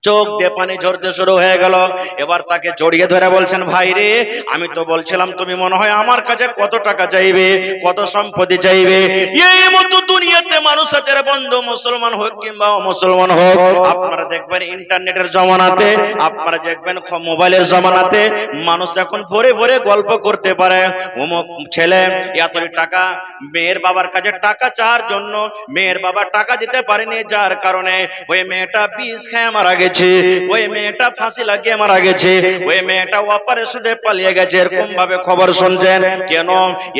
চোখ দিয়ে পানি ঝরতে শুরু হয়ে গেল। এবার তাকে জড়িয়ে ধরে বলছেন, ভাই রে, আমি তো বলছিলাম তুমি মনে হয় আমার কাছে কত টাকা চাইবে, কত সম্পত্তি চাইবে। এই মতো দুনিয়াতে মানুষ আছে রে বন্ধু, মুসলমান হোক কিংবা অমুসলমান হোক, আপনারা দেখবেন ইন্টারনেটের জমানাতে, আপনারা দেখবেন মোবাইলের জমানাতে মানুষ এখন ভরে ভরে গল্প করতে পারে, অমুক ছেলে এত টাকা, মেয়ের বাবার কাছে টাকা চাওয়ার জন্য মেয়ের বাবা টাকা দিতে পারেনি, যার কারণে ওই মেয়েটা বিষ খেয়ে মারা গেছে, ওই মেয়েটা ফাঁসি লাগিয়ে মারা গেছে, ওই মেয়েটা অপারেশনে পালিয়ে গেছে, এরকম ভাবে খবর শুনছেন কেন?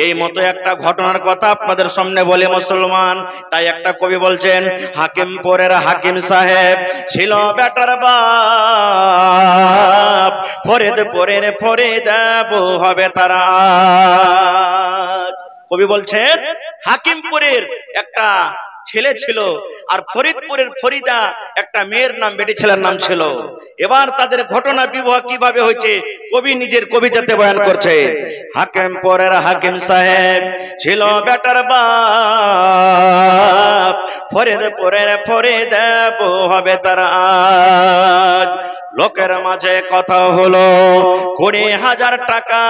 এই মতো একটা ঘটনার কথা আপনাদের সামনে বলে মুসলমান। তাই একটা কবি বলছেন, হাকিমপুরের হাকিম সাহেব ছিল বেটার বাপ, ফরিদপুরের ফরিদাব হবে তারা। কবি বলছেন, হাকিমপুরের একটা ছেলে ছিল আর ফরিদপুরের ফরিদা একটা মেয়ের নাম, বেটি ছেলের নাম ছিল। এবার তাদের ঘটনা বিবাহ কিভাবে হয়েছে কবি নিজের কবিতাতে বয়ান করছে। হাকিমপুরের হাকিম সাহেব ছিল বেটার বাপ, ফরিদপুরের ফরিদা হবে তারা। লোকের মাঝে কথা হলো 20,000 টাকা,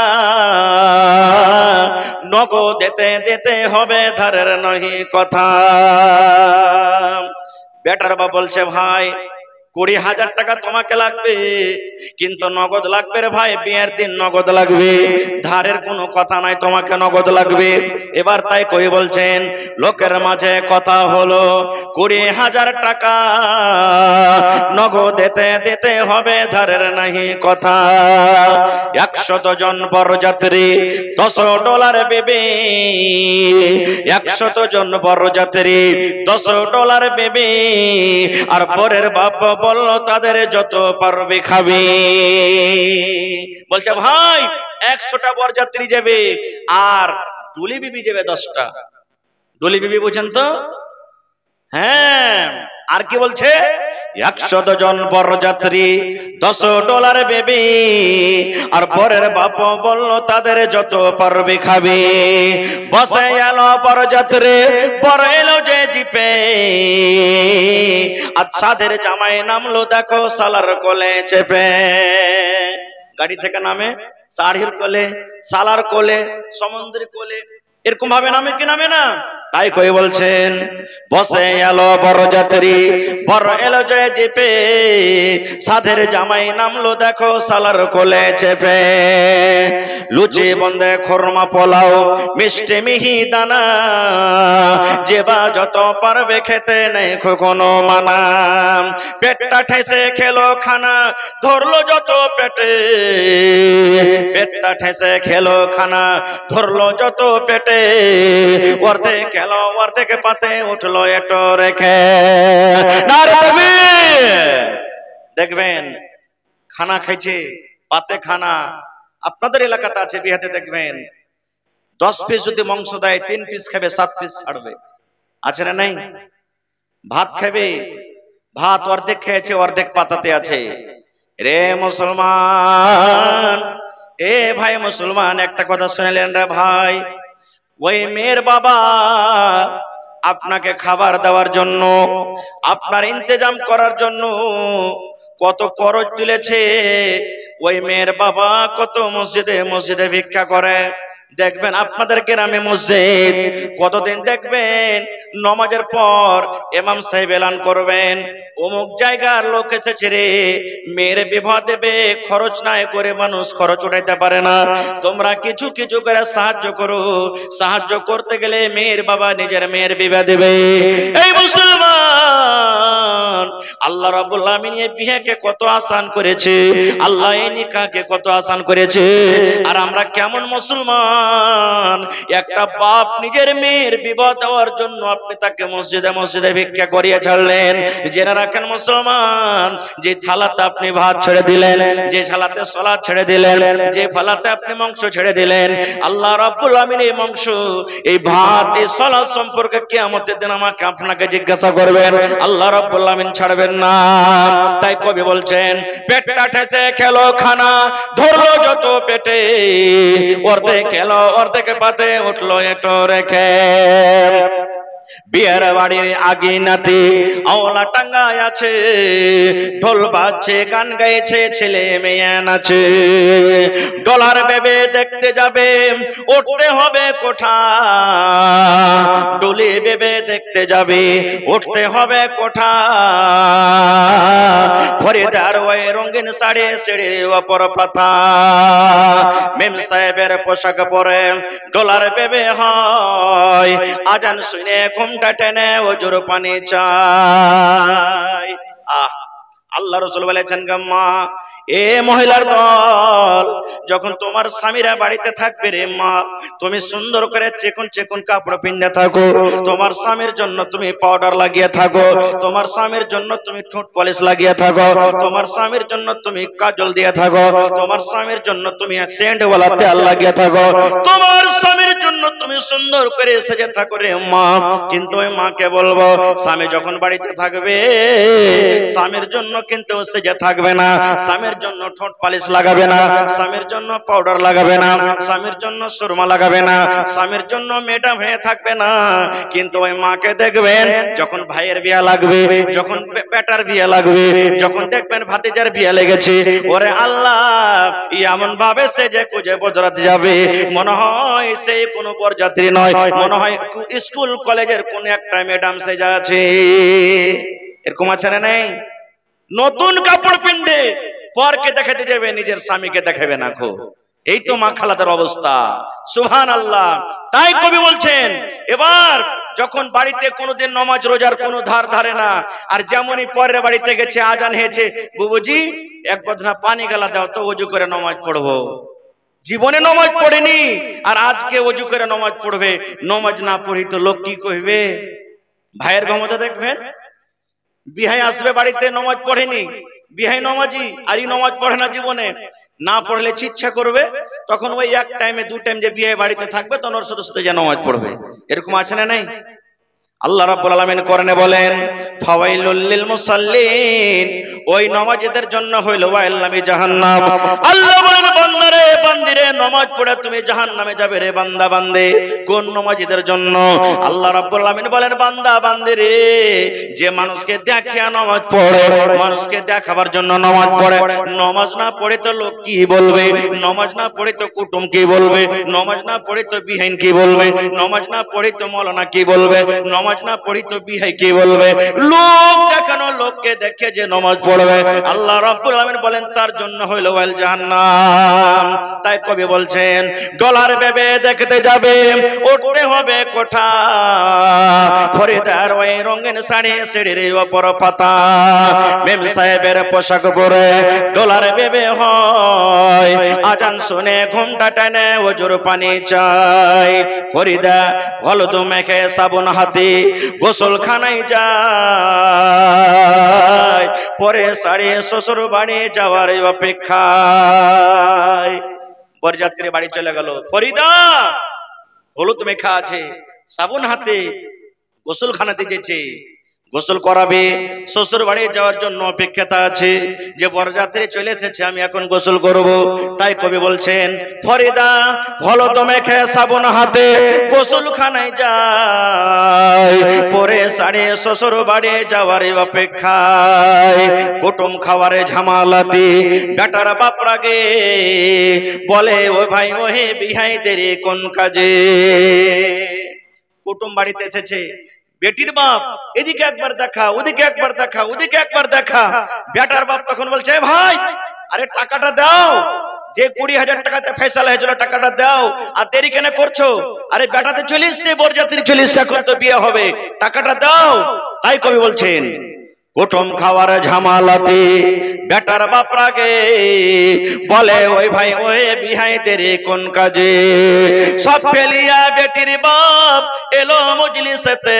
নগদ দিতে দিতে হবে, ধারের নহি কথা। বেটার বাবা বলছে, ভাই 20,000 টাকা তোমাকে লাগবে, কিন্তু নগদ লাগবে রে ভাই, বিয়ের দিন নগদ লাগবে, ধারের কোনো কথা নাই, তোমাকে নগদ লাগবে। এবার তাই কই বলছেন, লোকের মাঝে কথা হলো 20,000 টাকা নগদ দিতে দিতে হবে, ধারের নাহি কথা। 100 জন বরযাত্রী, $10 বেবি, 100 জন বরযাত্রী, $10 বেবি। আর পরের বাপ বলল তাদের যত পারবে খাবে। বলছে ভাই 100টা বরযাত্রী যাবে, আর ডুলি বিবি যাবে 10টা। ডুলি বিবি বুঝেন তো? হ্যাঁ। আর কি বলছে, 100 জন বরযাত্রী, $10 বেবি। আর পরের বাপ বলল তাদের যত পারবে খাবে। বসে এলো বরযাত্রী, বর এলো যে জিপে, আর সাধের জামাই নামলো দেখো সালার কোলে চেপে। গাড়ি থেকে নামে, শাড়ির কোলে, সালার কোলে, সমুদ্রের কোলে, এরকম ভাবে নামে কি নামে না? তাই কই বলছেন, বসে এলো বরযাত্রী, বর এলো যে জিপে, সাধের জামাই নামলো দেখো সালার কোলে চেপে। লুচি বন্দে খোরমা পোলাও, মিষ্টি মিহি দানা, যে বা যত পারবে খেতে নেই কোনো মানা। পেটটা ঠেসে খেলো খানা, ধরলো যত পেটে, পেটটা ঠেসে খেলো খানা, ধরলো যত পেটে। অর্ধেক খেলো অর্ধেক পাতে উঠলো এটো রেখে। দেখবেন খানা খাইছে, পাতে খানা। আপনাদের এলাকাতে আছে, বিহাতে দেখবেন 10 পিস যদি মাংস দেয়, 3 পিস খাবে, 7 পিস ছাড়বে। আছে না নাই? ভাত খাবে, ভাত অর্ধেক খেয়েছে, অর্ধেক পাতাতে আছে। রে মুসলমান, এ ভাই মুসলমান, একটা কথা শুনলেন রে ভাই, ওই মেয়ের বাবা আপনাকে খাবার দেওয়ার জন্য, আপনার ইন্তজাম করার জন্য কত খরচ তুলেছে। ওই মেয়ের বাবা কত মসজিদে মসজিদে ভিক্ষা করে। দেখবেন আপনাদের গ্রামে মসজিদ, কতদিন দেখবেন নামাজের পর ইমাম সাহেব এলান করবেন, অমুক জায়গার লোক এসেছে রে, মেয়ের বিবাহ দেবে, খরচ নাই করে মানুষ খরচ উঠাইতে পারে না, তোমরা কিছু কিছু করে সাহায্য করো। সাহায্য করতে গেলে মেয়ের বাবা নিজের মেয়ের বিবাহ দেবে। এই মুসলমান, আল্লাহ রাব্বুল আমিন এই বিয়েকে কত আসান করেছে, আল্লাহ এই নিকাহকে কত আসান করেছে। আর আমরা কেমন মুসলমান, একটা বাপ নিজের মেয়ের বিবাহ দেওয়ার জন্য আপনি তাকে মসজিদে মসজিদে ভিক্ষা করিয়ে ছাড়লেন। জেনে রাখেন মুসলমান, যে থালাতে আপনি ভাত ছেড়ে দিলেন, যে থালাতে সালাত ছেড়ে দিলেন, যে থালাতে আপনি মাংস ছেড়ে দিলেন, আল্লাহ রাব্বুল আমিন এই মাংস, এই ভাত, এই সালাত সম্পর্কে কিয়ামতের দিন আমাকে আপনাকে জিজ্ঞাসা করবেন, আল্লাহ রাব্বুল আমিন ছাড়বেন না। তাই কবি বলছেন, পেটটা ঠেসে খেলো খানা, ধরলো যত পেটে, অর্ধেক খেলো অর্ধেক পাতে উঠলো এটো রেখে। বিয়ের বাড়ির আগিনাতে আওলা টাঙ্গায় আছে, ঢোল বাজছে, গান গাইছে, ছেলে মেয়ে নাচে। ডলার বেবে দেখতে যাবে, উঠতে হবে কোঠা, ডুলি বেবে দেখতে যাবে, উঠতে হবে কোঠা। ফরিদার ওই রঙিন শাড়ি, সিঁড়ির ওপর পাতা, মেম সাহেবের পোশাক পরে ডলার বেবে হয়, আজান শুনে ঘুমটা টেনে ওজুর পানি চাই। আল্লাহ রাসূল বলেছেন, গাম্মা, এ মহিলার দল, যখন তোমার স্বামীরা বাড়িতে থাকবে রে মা, তুমি সুন্দর করে চেকন চেকন কাপড় পিন্দে থাকো, তোমার স্বামীর জন্য তুমি পাউডার লাগিয়ে থাকো, তোমার স্বামীর জন্য তুমি ঠোঁট পলিশ লাগিয়ে থাকো, তোমার স্বামীর জন্য তুমি কাজল দিয়ে থাকো, তোমার স্বামীর জন্য তুমি সেন্ট ওয়ালা তেল লাগিয়ে থাকো, তোমার স্বামীর জন্য তুমি সুন্দর করে সেজে থাকো রে মা। কিন্তু ওই মাকে বলবো, স্বামী যখন বাড়িতে থাকবে, স্বামীর জন্য কিন্তু সেজে থাকবে না, স্বামীর জন্য ঠোঁট পালিশ লাগাবে না, স্বামীর জন্য পাউডার লাগাবে না, স্বামীর জন্য সুরমা লাগাবে না, স্বামীর জন্য ম্যাডাম হয়ে থাকবে না। কিন্তু ওই মাকে দেখবেন, যখন ভাইয়ের বিয়ে লাগবে, যখন বেটার বিয়ে লাগবে, যখন দেখবেন ভাতিজার বিয়ে লেগেছে, ওরে আল্লাহ, এমন ভাবে সেজে কুজে বজরাতে যাবে, মনে হয় সেই কোনো বরযাত্রী নয়, মনে হয় স্কুল কলেজের কোন একটা ম্যাডাম সেজে আছে। এরকম আছে না নেই? নতুন কাপড় পিনবে, পরকে দেখাতে যাবে, নিজের স্বামীকে দেখাবে না। খো এই তো মা খালাদের অবস্থা। সুবহানাল্লাহ। তাই কবি বলছেন, এবার যখন বাড়িতে কোনোদিন নামাজ রোজার কোনো ধার ধারে না, আর যেমনই পরের বাড়িতে গেছে, আজান হয়েছে, বুবুজি এক বদনা পানি গালা দাও তো, ওযু করে নামাজ পড়বো। জীবনে নামাজ পড়েনি, আর আজকে ওযু করে নামাজ পড়বে। নামাজ না পড়ি তো লোক কি কইবে? ভাইয়ের ক্ষমতা দেখবেন, বিহাই আসবে বাড়িতে, নামাজ পড়েনি, বিহাই নামাজি, আর ই নামাজ পড়ে না জীবনে। না পড়লে ইচ্ছা করবে, তখন ওই এক টাইমে দু টাইম যে বিয়ে বাড়িতে থাকবে, তখন ওর সাথে সাথে যে নামাজ পড়বে। এরকম আছে না নাই? আল্লাহ রাব্বুল আলামিন কোরআনে বলেন, ফাওয়াইলুল লিল মুসাল্লিন, ওই নামাজীদের জন্য হইল ওয়াইল্লামি জাহান্নাম। আল্লাহ বলেন, বান্দারে বান্দিরে, নামাজ পড়ে তুমি জাহান্নামে যাবে রে বান্দা বান্দে। কোন নামাজীদের জন্য? আল্লাহ রাব্বুল আলামিন বলেন, বান্দা বান্দিরে, যে মানুষকে দেখিয়া নামাজ পড়ে, মানুষকে দেখাবার জন্য নামাজ পড়ে। নামাজ না পড়ে তো লোক কি বলবে? নামাজ না পড়ে তো কুটুম কি বলবে? নামাজ না পড়ে তো বিহাইন কি বলবে? নামাজ না পড়ে তো মাওলানা কি বলবে? নামাজ না পড়ি তো বিহাই কি বলবে? লোক দেখানো, লোককে দেখে যে নামাজ পড়বে, আল্লাহ রাব্বুল আলামিন বলেন তার জন্য হইল ওয়াল জাহান্নাম। তাই কবি বলছেন, ডলার ভেবে দেখতে যাবে, উঠতে হবে কোঠা, ফরিদার ওই রঙিন শাড়ি সিঁড়ির ওপর পাতা, মেম সাহেবের পোশাক পরে ডলার ভেবে হয়, আজান শুনে ঘুমটা টেনে ওজুর পানি চাই, ফরিদা হলুদ মেখে সাবুন হাতে গোসলখানায় যায়, পরে শাড়ি শ্বশুর বাড়ি যাওয়ার অপেক্ষায়। বরযাত্রী বাড়ি চলে গেল, ফরিদা হলুদ মেখা আছে, সাবুন হাতে গোসলখানাতে যেছে, গোসল করাবে, শ্বশুর বাড়ি যাওয়ার জন্য অপেক্ষাতে আছে, যে বরযাত্রী চলে এসেছে, আমি এখন গোসল করব। তাই কবি বলছেন, ফরিদা হলুদ মেখে সাবুন হাতে গোসলখানায় যায়, পরে শাড়ি শ্বশুর বাড়ি যাওয়ার অপেক্ষায়, কুটুম খাওয়ারে ঝামালাতি বেটার বাপ রাগে, বলে ও ভাই ওহে বিহাই দেরি কোন কাজে। কুটুম বাড়িতে এসেছে, বেটির বাপ এদিকে একবার দেখা, ওদিকে একবার দেখা, ওদিকে একবার দেখা। বেটার বাপ তখন বলছে, ভাই আরে টাকাটা দাও, যে 20,000 টাকাতে ফয়সালা হয়েছিল টাকাটা দাও, আর দেরি কেন করছো? আরে বেটাতে চলে এসছে, বরযাত্রী চলে এসছে, এখন তো বিয়ে হবে, টাকাটা দাও। তাই কবি বলছেন, কুটুম খাওয়ার ঝামালাতে বেটার বাপ রাগে, বলে ওই ভাই ওই বিহাই দেরি কোন কাজে। সব ফেলিয়া বেটির বাপ এলো মজলিসেতে,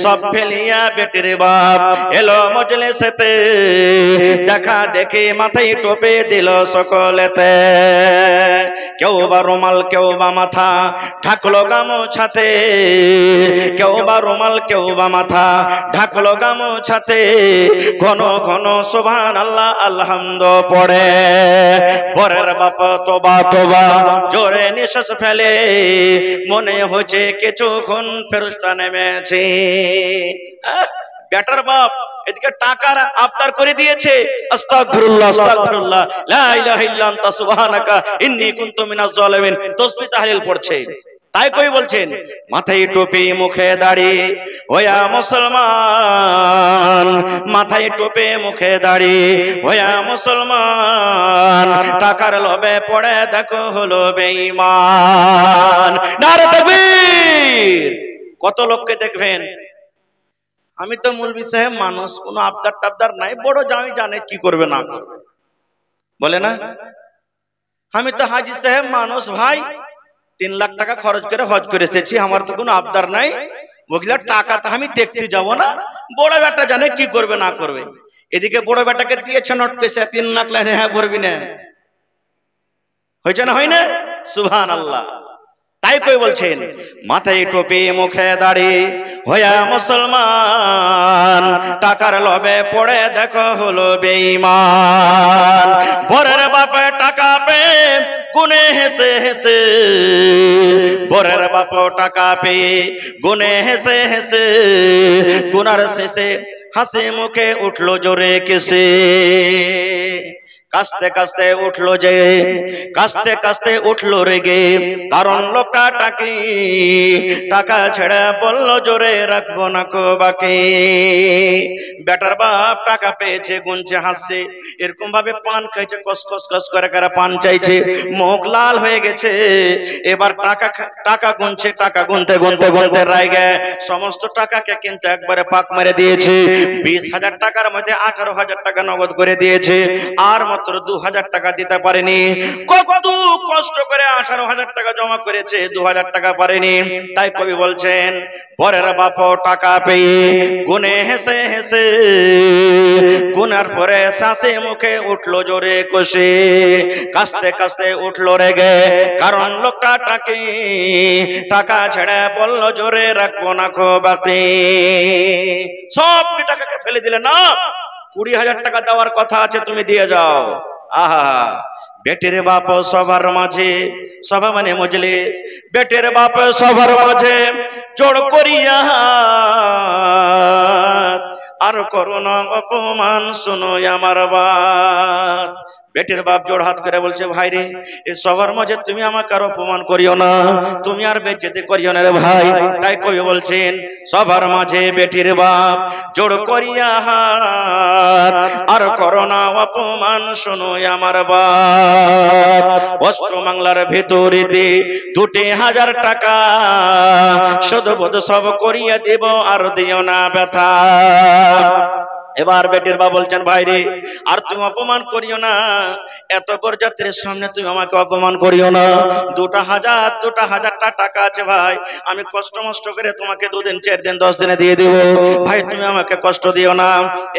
সব ফেলিয়া বেটির বাপ এলো মজলিসেতে, দেখা দেখে মাথায় টোপে দিল সকলেতে, কেউ বা রুমাল, কেউ বা মাথা ঢাকলো গামছাতে, কেউ বা রুমাল, কেউ বা মাথা ঢাকলো গামছাতে, ঘন ঘন সুবহানাল্লাহ আলহামদ পড়ে। বরের বাপ তোবা তোবা জোরে নিঃশ্বাস ফেলে, মনে হচ্ছে কিছুক্ষণ ফেরেশতা নেমেছে। বেটার বাপ এদিকে টাকার আবদার করে দিয়েছে, আস্তাগফিরুল্লাহ আস্তাগফিরুল্লাহ লা ইলাহা ইল্লা আনতা সুবহানাকা ইন্নী কুনতু মিনাজ জালিমিন, তাসবিহ তাহলিল পড়ছে। তাই কই বলছেন, মাথায় টুপি মুখে দাড়ি ওয়া মুসলমান, মাথায় টুপি মুখে দাড়ি ওয়া মুসলমান, টাকার লোভে পড়ে দেখো হলো বেঈমান। নারে তাকবীর। কত লোককে দেখবেন, আমি তো মৌলভী সাহেব মানুষ, কোনো আবদার টাবদার নাই, বড় জামি জানে কি করবে না করবে, বলে না। আমি তো হাজি সাহেব মানুষ ভাই, 3 লাখ টাকা খরচ করে হজ করে এসেছি, আমার তো কোনো আবদার নাই, ওগুলা টাকা তো আমি দেখতে যাব না, বড় বেটা জানে কি করবে না করবে। এদিকে বড় বেটাকে দিয়েছে নোট পেছে 3 লাখ, হ্যাঁ ভরবি না, হয়েছে না হয় না? সুবহানাল্লাহ। তাই কই বলছেন, মাথায় টুপি মুখে দাড়ি হইয়া মুসলমান, টাকার লোভে পড়ে দেখো হলো বেঈমান। বরের বাপে টাকা পেয়ে গুনে হেসে হেসে, বরের বাপ টাকা পেয়ে গুনে হেসে হেসে, গুনার শেষে হাসি মুখে উঠলো জোরে কেসে। কাস্তে কাস্তে উঠলো যে, কাস্তে কাস্তে উঠলো রেগে, কারণ লোকটা টাকা ছেড়ে বলল জোরে রাখবো না কো বাকি। বেটার বাপ টাকা পেয়েছে, গুনছে, হাসছে, এরকম ভাবে পান খাইছে, কস কস কস করে পান চাইছে, মুখ লাল হয়ে গেছে। এবার টাকা গুনছে, টাকা গুনতে গুনতে গুনতে রাইগে সমস্ত টাকাকে কিন্তু একবারে পাক মেরে দিয়েছে। 20,000 টাকার মধ্যে 18,000 টাকা নগদ করে দিয়েছে, আর মাত্র 2,000 টাকা দিতে পারেনি। কত কষ্ট করে 18,000 টাকা জমা করেছে, 2,000 টাকা পারেনি। তাই কবি বলছেন, পরের বাপ টাকা পেয়ে গুনে হেসে হেসে, গুনার পরে শ্বাসে মুখে উঠলো জোরে কষে, কাস্তে কাস্তে উঠলো রেগে, কারণ লোকটা টাকা ছেড়ে বললো জোরে রাখবো না খো বাকি। সব টাকাকে ফেলে দিলে না, 20,000 টাকা দেওয়ার কথা আছে, তুমি দিয়ে যাও। আহা, বেটের বাপ সবার মাঝে, সভা মানে মজলিস, বেটের বাপ সবার মাঝে জোড় করিয়া আর করোনা অপমান শুনো আমার বাত। বেটের বাপ জোড় হাত করে বলছে, ভাই রে, এই সবার মাঝে তুমি আমাকে আর অপমান করিও না, তুমি আর বেজ্জতি করিও না রে ভাই। তাই কবি বলছেন, সবার মাঝে বেটির বাপ জোড় করিয়া হাত আর করোনা অপমান শোনো আমার বাপ। অস্ত্র বাংলার ভেতরেতে 2,000 টাকা শুধু বোধ সব করিয়া দেব, আর দিও না ব্যথা। এবার বেটির বাবা বলছেন, ভাই রে, আর তুমি অপমান করিও না, এত বরযাত্রীর সামনে তুমি আমাকে অপমান করিও না। 2,000 টাকা আছে ভাই, আমি কষ্ট মষ্ট করে তোমাকে 2 দিন 4 দিন 10 দিনে দিয়ে দিব, ভাই তুমি আমাকে কষ্ট দিও না।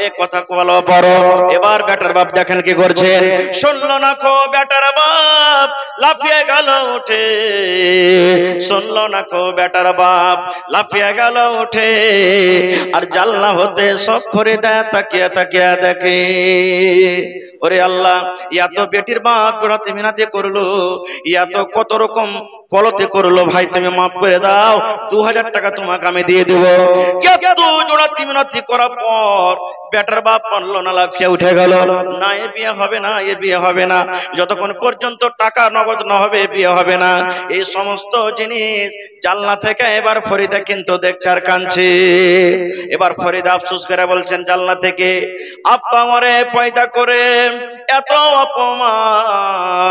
এ কথা বলো বড়। এবার বেটার বাপ দেখেন কি করছেন, শুনলো না কো বেটার বাপ লাফিয়ে গেল উঠে, শুনলো না কো বেটার বাপ লাফিয়ে গেল উঠে, আর জানলা হতে সব করে দেয় তাকিয়া তাকিয়া দেখে। ওরে আল্লাহ, এত বেটির বাপ জোড়াতে মিনাতে করলো, এত কত রকম কলতে করলো, ভাই তুমি মাফ করে দাও, 2,000 টাকা তোমাকে আমি দিয়ে দেবো। কত জোড়াতে মিনাতে করার পর বেটার বাপ মানলো না, লাফিয়ে উঠে গেল, না এ বিয়ে হবে না, এ বিয়ে হবে না, যতক্ষণ পর্যন্ত টাকা নগদ না হবে বিয়ে হবে না। এই সমস্ত জিনিস জানলা থেকে এবার ফরিদা কিন্তু দেখছে আর কাঁদছে। এবার ফরিদা আফসোস করে বলছেন জানলা থেকে, আব্বা মরে পয়দা করে এত অপমান।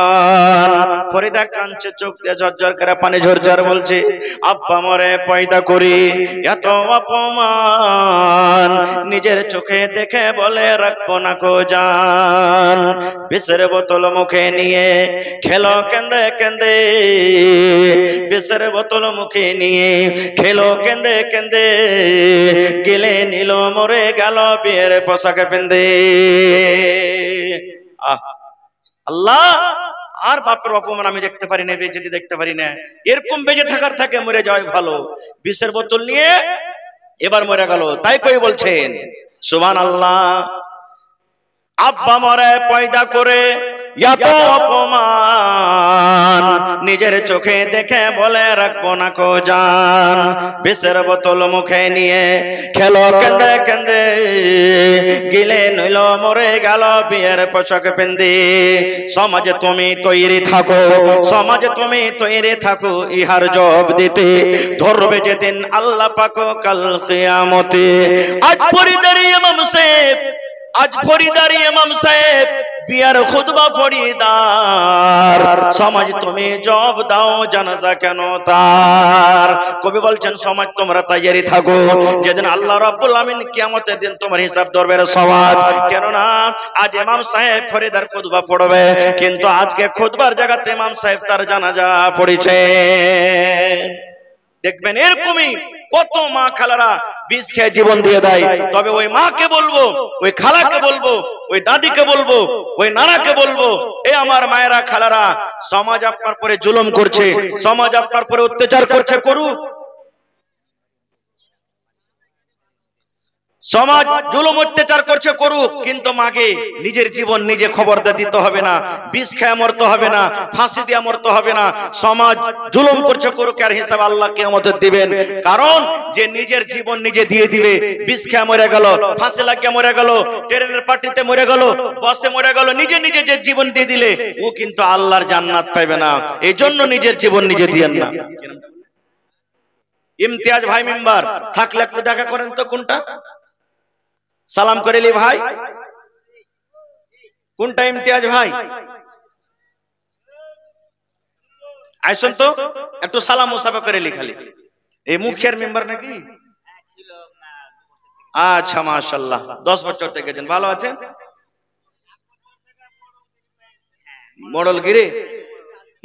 ফরিদা কাঁদছে, চোখ দিয়ে ঝরঝর করে পানি ঝরঝর বলছে, আব্বা মরে পয়দা করি এত অপমান, নিজের চোখে দেখে বলে রাখবো না কো জান। বিষের বোতল মুখে নিয়ে খেলো কেন্দে কেন্দে, বিষের বোতল মুখে নিয়ে খেলো কেন্দে কেন্দে, গেলে নিল মরে গেল বিয়ের পোশাক পেন্দে। আল্লাহ, আর বাপের অপমান আমি দেখতে পারি না, বেজেতি দেখতে পারি না, এরকম বেঁচে থাকার থাকে মরে যাওয়াই ভালো। বিষের বোতল নিয়ে এবার মরে গেল। তাই কই বলছেন সুবহানাল্লাহ, আব্বা মরে পয়দা করে এত অপমান, নিজের চোখে দেখে বলে রাখবো না কো জান। বিষের বোতল মুখে নিয়ে খেলো কেন্দে কেন্দে, গিলে নইল মরে গেল বিয়ের পোশাক পেন্দে। সমাজে তুমি তৈরি থাকো, সমাজে তুমি তৈরি থাকো, ইহার জবাব দিতে ধরবে যেদিন আল্লাহ পাক কাল কিয়ামতে। আজ ফরিদার ইমাম সাহেব, আজ ফরিদার ইমাম সাহেব বিয়ার খুতবা ফরিদার, সমাজ তুমি জবাব দাও জানাজা কেন তার। কবি বলছেন সমাজ তোমরা তৈরি থাকো, যেদিন আল্লাহ রাব্বুল আমিন কিয়ামতের দিন তোমার হিসাব ধরবে সমাজ। কেননা আজ ইমাম সাহেব ফরিদার খুতবা পড়বে, কিন্তু আজকে খুতবার জায়গাতে ইমাম সাহেব তার জানাজা পড়েছে। দেখবেন এরকমই কত মা খালারা বিষ খেয়ে জীবন দিয়ে দেয়। তবে ওই মাকে বলবো, ওই খালাকে বলবো, ওই দাদিকে বলবো, ওই নানাকে বলবো, এ আমার মায়েরা খালারা, সমাজ আপনার পরে জুলুম করছে, সমাজ আপনার পরে অত্যাচার করছে, করুক। সমাজ জুলুম অত্যাচার করছে করুক, কিন্তু মাকে নিজের জীবন নিজে খবর দিতে হবে না, বিষ খেয়ে মরতে হবে না, ফাঁসি দিয়ে মরতে হবে না। সমাজ জুলুম করছে করুক, আর হিসাব আল্লাহ কিয়ামতে দিবেন। কারণ যে নিজের জীবন নিজে দিয়ে দিবে, বিষ খেয়ে মরে গেল, ফাঁসি লাগিয়ে মরে গেল, ট্রেনের পার্টিতে মরে গেল, বাসে মরে গেল, নিজে নিজে যে জীবন দিয়ে দিলে ও কিন্তু আল্লাহর জান্নাত পাবে না। এই জন্য নিজের জীবন নিজে দিয়েন না। ইমতিয়াজ ভাই মেম্বার থাকলে একটু দেখা করেন তো, কোনটা সালাম করেলি ভাই, কোনটা ইমতিয়াজ ভাই? আইসুন তো একটু সালাম মুসাফা করেলি খালি। এই মুখের মেম্বার নাকি? আচ্ছা মাশাআল্লাহ, 10 বছর থেকে গেছেন, ভালো আছেন? মোড়লগিরি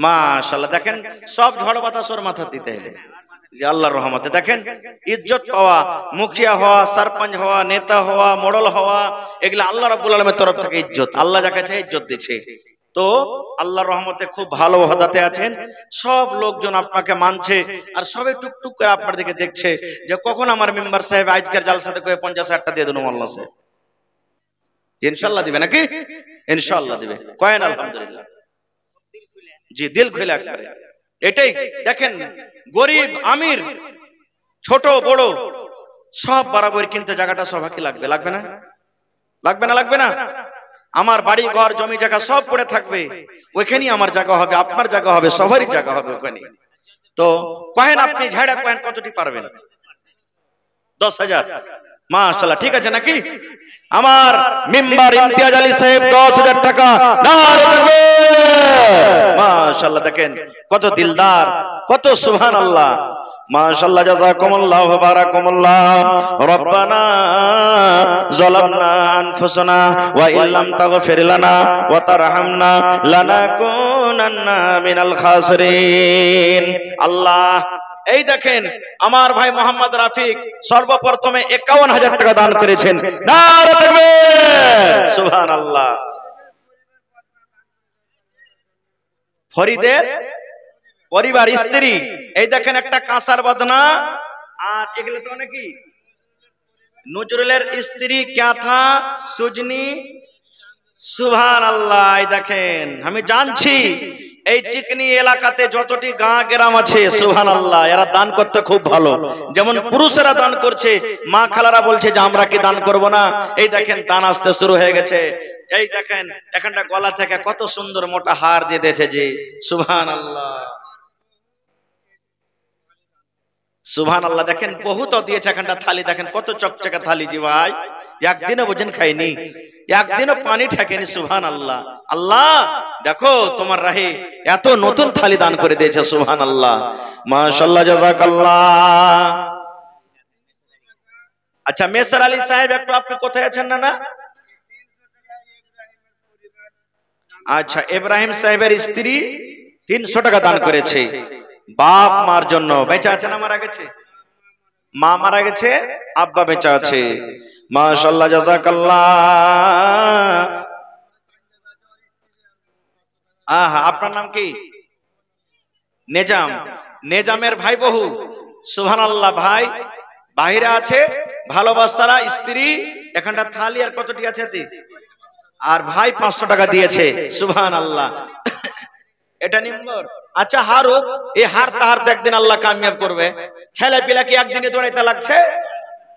মাশাআল্লাহ। দেখেন সব ঝড় বাতাস ওর মাথা দিতে এলে যে আল্লাহর রহমতে। দেখেন ইজ্জত পাওয়া, মুখিয়া হওয়া, সরপঞ্চ হওয়া, নেতা হওয়া, মোড়ল হওয়া, এগুলা আল্লাহ রাব্বুল আলামিনের তরফ থেকে ইজ্জত। আল্লাহ যাকে চায় ইজ্জত দিচ্ছে। তো আল্লাহর রহমতে খুব ভালো ওহদাতে আছেন, সব লোকজন আপনাকে মানছে, আর সবে টুকটুক করে আপনার দিকে দেখছে যে কখন আমার মেম্বার সাহেব আজকের জালসাতে কয়ে 50,000 টাকা দিয়ে দেন মোল্লা সাহেব। ইনশাআল্লাহ দিবে নাকি? ইনশাআল্লাহ দিবে, কয়েন আলহামদুলিল্লাহ। জি দিল খুলে একবারে। এটাই দেখেন, গরিব আমির ছোট বড় সব বরাবর, কিন্তু জায়গাটা সবাইকে লাগবে, লাগবে না? লাগবে না? লাগবে না? আমার বাড়ি ঘর জমি জায়গা সব পড়ে থাকবে, ওইখানেই আমার জায়গা হবে, আপনার জায়গা হবে, সবারই জায়গা হবে ওখানে। তো কহেন আপনি ঝাড়া কহেন কতটি পারবেন? 10,000 মাশাআল্লাহ, ঠিক আছে নাকি? আমার মেম্বার ইমতিয়াজ আলী সাহেব 10,000 টাকা। নারে তাকবীর! মাশাআল্লাহ, দেখেন কত দিলদার, কত সুবহানাল্লাহ। মাশাআল্লাহ, জাযাকুমুল্লাহু বারাকাকুমুল্লাহ। রব্বানা যালামনা আনফুসানা ওয়া ইল্লাম তাগফির লানা ওয়া তারহামনা লানাকুনান্না মিনাল খাসিরিন। আল্লাহ, এই দেখেন আমার ভাই মোহাম্মদ রাফিক সর্বপ্রথমে 51,000 টাকা দান করেছেন। নারে তাকবীর! সুবহানাল্লাহ। ফরিদের পরিবার স্ত্রী, এই দেখেন একটা কাঁসার বদনা, আর এগুলো তো নাকি নজরুলের স্ত্রী ক্যাথা সুজনি। সুবহানাল্লাহ। এই দেখেন, আমি জানছি এই চিকনি এলাকাতে যতটি গাঁ গ্রাম আছে, সুবহানাল্লাহ, এরা দান করতে খুব ভালো। যেমন পুরুষেরা দান করছে, মা খালারা বলছে যে আমরা কি দান করব না? এই দেখেন দান আসতে শুরু হয়ে গেছে। এই দেখেন এখানটা গলা থেকে কত সুন্দর মোটা হার দিয়ে দিয়েছে জি। সুবহানাল্লাহ, সুবহানাল্লাহ। দেখেন বহুত দিয়েছে এখানটা থালি, দেখেন কত চকচকে থালি জি ভাই। একদিনও ভোজন খাইনি, একদিনও পানি ঠেকেনি। সুবহানাল্লাহ। আল্লাহ দেখো তোমার রাহে এত নতুন থালি দান করে দিয়েছে। সুবহানাল্লাহ, মাশাআল্লাহ, জাযাকাল্লাহ। আচ্ছা মেসার আলী সাহেব একটু আপনি কোথায় আছেন? না আচ্ছা, ইব্রাহিম সাহেবের স্ত্রী 300 টাকা দান করেছে বাপ মার জন্য। বেঁচে আছে না মারা গেছে? মা মারা গেছে, আব্বা বেঁচে আছে। মাশাআল্লাহ, জাযাকাল্লাহ। আহা, আপনার নাম কি? নেজাম। নেজামের ভাই বহু। সুবহানাল্লাহ। ভাই বাইরে আছে, ভালোবাসারা স্ত্রী এখানটা থালি আর কতটি আছে, আর ভাই 500 টাকা দিয়েছে। সুবহানাল্লাহ। এটা নিম্বর। আচ্ছা হারুক, এই হার তাহার একদিন আল্লাহ কামিয়াব করবে। ছেলে পিলাকে একদিনে দৌড়াইতে লাগছে,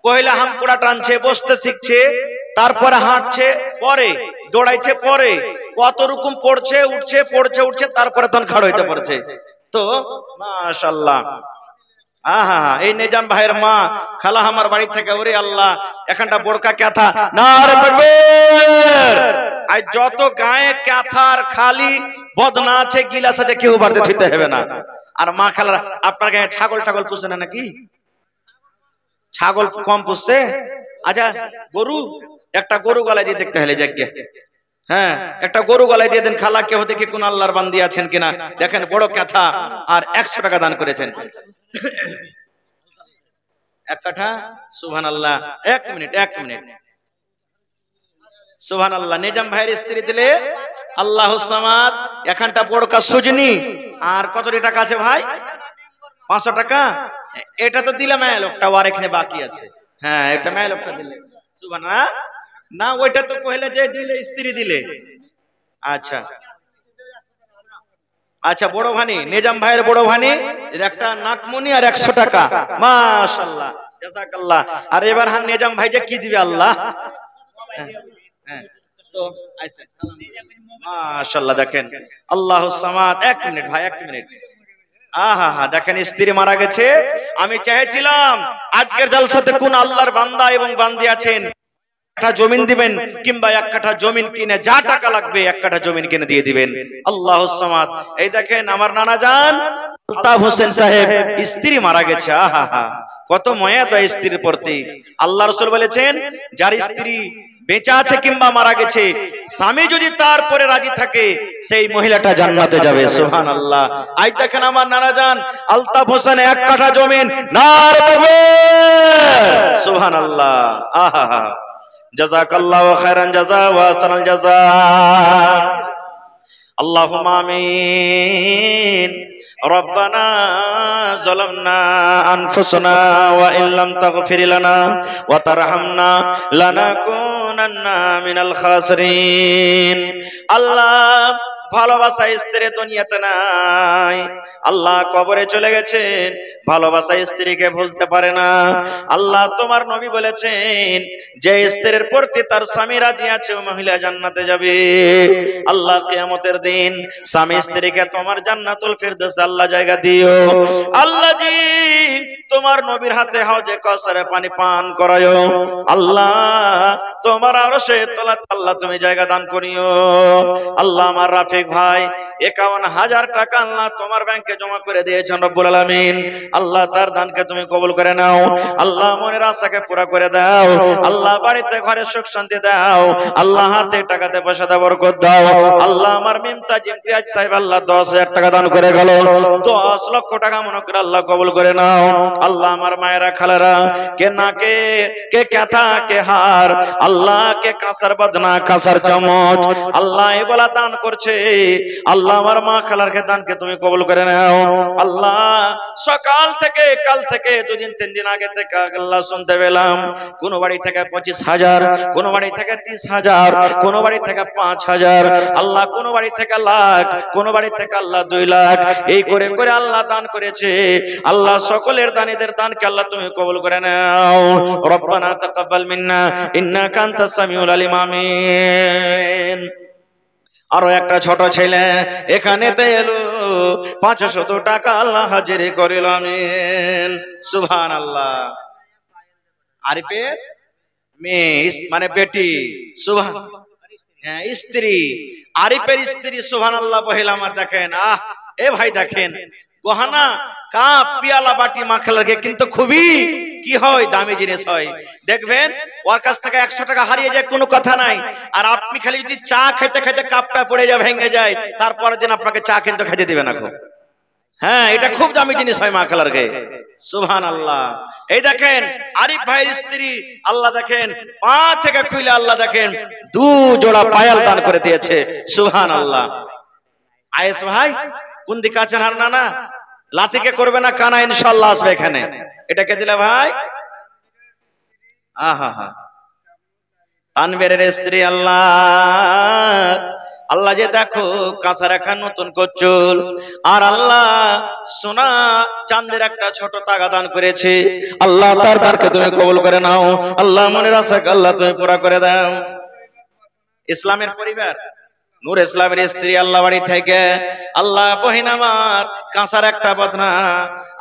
পয়লা হামকুড়া টানছে, বসতে শিখছে, তারপরে হাঁটছে, পরে দৌড়াইছে, পরে কত রকম পড়ছে উঠছে, পড়ছে উঠছে, তারপরে তখন খাড় হইতে পড়ছে। তো মাশাআল্লাহ। আহা, এই নিজাম ভাইয়ের মা খালা আমার বাড়ি থেকে, ওরে আল্লাহ এখানটা বড়কা ক্যাথা। নারে তাকবীর! আজ যত গায়ে ক্যাথার খালি বদনা আছে, গিলাস আছে, কেউ বাড়তে থইতে হবে না। আর মা খালারা আপনার গায়ে ছাগল টাগল পুষে না নাকি? ছাগল কম পুষছে? আচ্ছা গরু, একটা গরু গলায় দিয়ে দেখতে হলে যাকে, হ্যাঁ একটা গরু গলায় দিয়ে দেন। খালা কেউ দেখে কোন আল্লাহর বান্দি আছেন কিনা দেখেন। বড় ক্যাথা আর 100 টাকা দান করেছেন। এক কাঠা। সুবহানাল্লাহ। এক মিনিট। সুবহানাল্লাহ। নিজাম ভাইয়ের স্ত্রী দিলে আল্লাহুস সামাদ। এখানটা বড়কা সুজনি। আর কতটি টাকা আছে ভাই? 500 টাকা। এটা তো দিলে মেয়ে লোকটা, আর এখানে বাকি আছে। হ্যাঁ এটা মেয়ে লোকটা দিলে। সুবহানা না, ওইটা তো কইলে যে দিলে স্ত্রী দিলে। আচ্ছা আচ্ছা, বড় ভানি নিজাম ভাইয়ের বড় ভানি একটা নাকমনি আর 100 টাকা, মাশাআল্লাহ জাযাকাল্লাহ। আর এবার হান নিজাম ভাই যে কি দিবে আল্লাহ। হ্যাঁ, হ্যাঁ, তো আচ্ছা সালাম মাশাআল্লাহ। দেখেন আল্লাহুস সামাদ। 1 মিনিট ভাই, 1 মিনিট। আহা হা, দেখেন স্ত্রী মারা গেছে। আমি চাইছিলাম আজকের জলসাতে কোন আল্লাহর বান্দা এবং বান্দি আছেন, একটা জমিন দিবেন, কিংবা 1 কাঠা জমিন কিনে যা টাকা লাগবে 1 কাঠা জমিন কিনে দিয়ে দিবেন। আল্লাহুস সামাদ। এই দেখেন আমার নানা জান আলতাফ হোসেন সাহেব, স্ত্রী মারা গেছে। আহা হা, কত মায়া তো স্ত্রীর প্রতি। আল্লাহ রাসূল বলেছেন, যার স্ত্রী বেঁচে আছে কিংবা মারা গেছে, স্বামী যদি তারপরে রাজি থাকে সেই মহিলাটা জান্নাতে যাবে। সুবহানাল্লাহ। আজ দেখেন আমার নানা জান আলতাফ হোসেন 1 কাঠা জমিন, নারে তাকবীর, সুবহানাল্লাহ। আহা হা, জাযাকাল্লাহু খায়রান জাযা ওয়া আহসানাল জাযা। আল্লাহুম্মা আমিন। রব্বানা যালামনা আনফুসানা ওয়া ইল্লাম তাগফির লানা ওয়া তারহামনা লানাকুনান্না মিনাল খাসিরিন। আল্লাহ, ভালোবাসা স্ত্রী দুনিয়াতে নাই। আল্লাহ কবরে চলে গেছেন, ভালোবাসা স্ত্রীকে ভুলতে পারে না। আল্লাহ তোমার নবী বলেছেন, যে স্ত্রীর প্রতি তার স্বামী রাজি আছে ও মহিলা জান্নাতে যাবে। আল্লাহ কিয়ামতের দিন স্বামী স্ত্রীকে তোমার জান্নাতুল ফিরদৌস আল্লাহ জায়গা দিও। আল্লাহ জি তোমার নবীর হাতে হাউজে কাউসারে পানি পান করায়ো। আল্লাহ তোমার আরশে তোলা আল্লাহ তুমি জায়গা দান করিও। আল্লাহ আমার রাফিক ভাই 51,000 টাকা আল্লাহ তোমার ব্যাংকে জমা করে দিয়েছেন রব্বুল আলামিন। আল্লাহ তার দানকে তুমি কবুল করে নাও। আল্লাহ মনের আশাকে পুরা করে দাও। আল্লাহ বাড়িতে ঘরে সুখ শান্তি দাও। আল্লাহ হাতে টাকাতে পয়সাতে বরকত দাও। আল্লাহ আমার মিমতাজ ইমতিয়াজ সাহেব আল্লাহ 10,000 টাকা দান করে গেল, 10 লক্ষ টাকা মনে করে আল্লাহ কবুল করে নাও। আল্লাহ আমার মায়েরা খালারা, কে নাকে কে কাঁথা কে হার, আল্লাহ কে কাঁসার বাজনা কাঁসার চামচ আল্লাহ এগুলা দান করছে। আল্লাহ আমার মা খালারকে দানকে তুমি কবুল করে নাও। আল্লাহ সকাল থেকে কাল থেকে 2 দিন 3 দিন আগে থেকে আল্লাহ শুনতে পেলাম কোন বাড়ি থেকে 25,000, কোন বাড়ি থেকে 30,000, কোন বাড়ি থেকে 5,000, আল্লাহ কোন বাড়ি থেকে লাখ, কোন বাড়ি থেকে আল্লাহ 2 লাখ, এই করে করে আল্লাহ দান করেছে। আল্লাহ সকলের দানীদের দানকে আল্লাহ তুমি কবুল করে নাও। রব্বানা তাকাব্বাল মিন্না ইন্নাকা আনতাস সামিউল আলিম। আমিন। আরো একটা ছোট ছেলে এখানেতে এলো, 500 টাকা আল্লাহ হাজিরি করিল। আমিন, সুবহানাল্লাহ। আরিফের মেয়ে মানে বেটি, সুবহান, হ্যাঁ স্ত্রী, আরিফের স্ত্রী, সুবহানাল্লাহ বহিল আমার। দেখেন আহ এ ভাই দেখেন গহনা কাপ পিয়ালা বাটি মাখলাকে কিন্তু খুবই কি হয় দামি জিনিস হয়। দেখবেন ওর কাছ থেকে 100 টাকা হারিয়ে যায় কোনো কথা নাই, আর আপনি খালি যদি চা খেতে খেতে কাপটা পড়ে যায় ভেঙে যায়, তারপরের দিন আপনাকে চা কিন্তু খেতে দিবে না। হ্যাঁ এটা খুব দামি জিনিস হয় মা খালার গায়ে। সুবহানাল্লাহ। এই দেখেন আরিফ ভাইয়ের স্ত্রী আল্লাহ দেখেন পা থেকে খুলে আল্লাহ দেখেন 2 জোড়া পায়াল দান করে দিয়েছে। সুবহানাল্লাহ। আয়েশ ভাই কোন দিকে আছেন? আর নানা লাতিকে করবে না কানা ইনশাআল্লাহ আসবে এখানে। এটাকে দিলে ভাই আহা হা, তানবীরের স্ত্রী আল্লাহ, আল্লাহ যে দেখো কাঁচা রাখা নতুন কচুল, আর আল্লাহ সোনা চাঁদের একটা ছোট তাগা দান করেছে। আল্লাহ তার দানকে তুমি কবুল করে নাও। আল্লাহ মনের আশাকে আল্লাহ তুমি পুরা করে দাও। ইসলামের পরিবার নূর ইসলামের স্ত্রী আল্লাহ বাড়ি থেকে আল্লাহ বহিন আমার কাঁসার একটা বদনা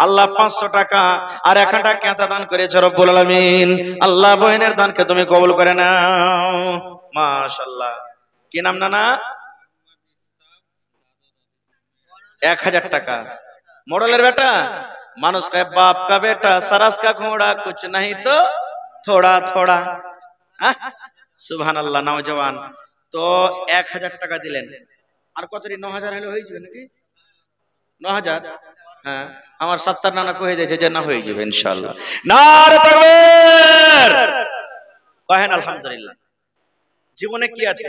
আল্লাহ 500 টাকা আর 1 টাকা কেঁচা দান করেছে রব্বুল আলামিন। আল্লাহ বহিনের দানকে তুমি কবুল করে নাও। মাশাআল্লাহ। কি নাম নানা? 1000 টাকা। মডেলের बेटा, मानुष का बाप का बेटा, सरस का घोड़ा कुछ नहीं तो थोड़ा थोड़ा। সুবহানাল্লাহ। নওজওয়ান তো 1000 টাকা দিলেন, আর কত রে 9000 হলে হয়ে যাবে নাকি? 9000। হ্যাঁ আমার 70 নানা কয়ে দিয়েছে যে না হয়ে যাবে ইনশাআল্লাহ। নারে তাকবীর, কহেন আলহামদুলিল্লাহ। জীবনে কি আছে?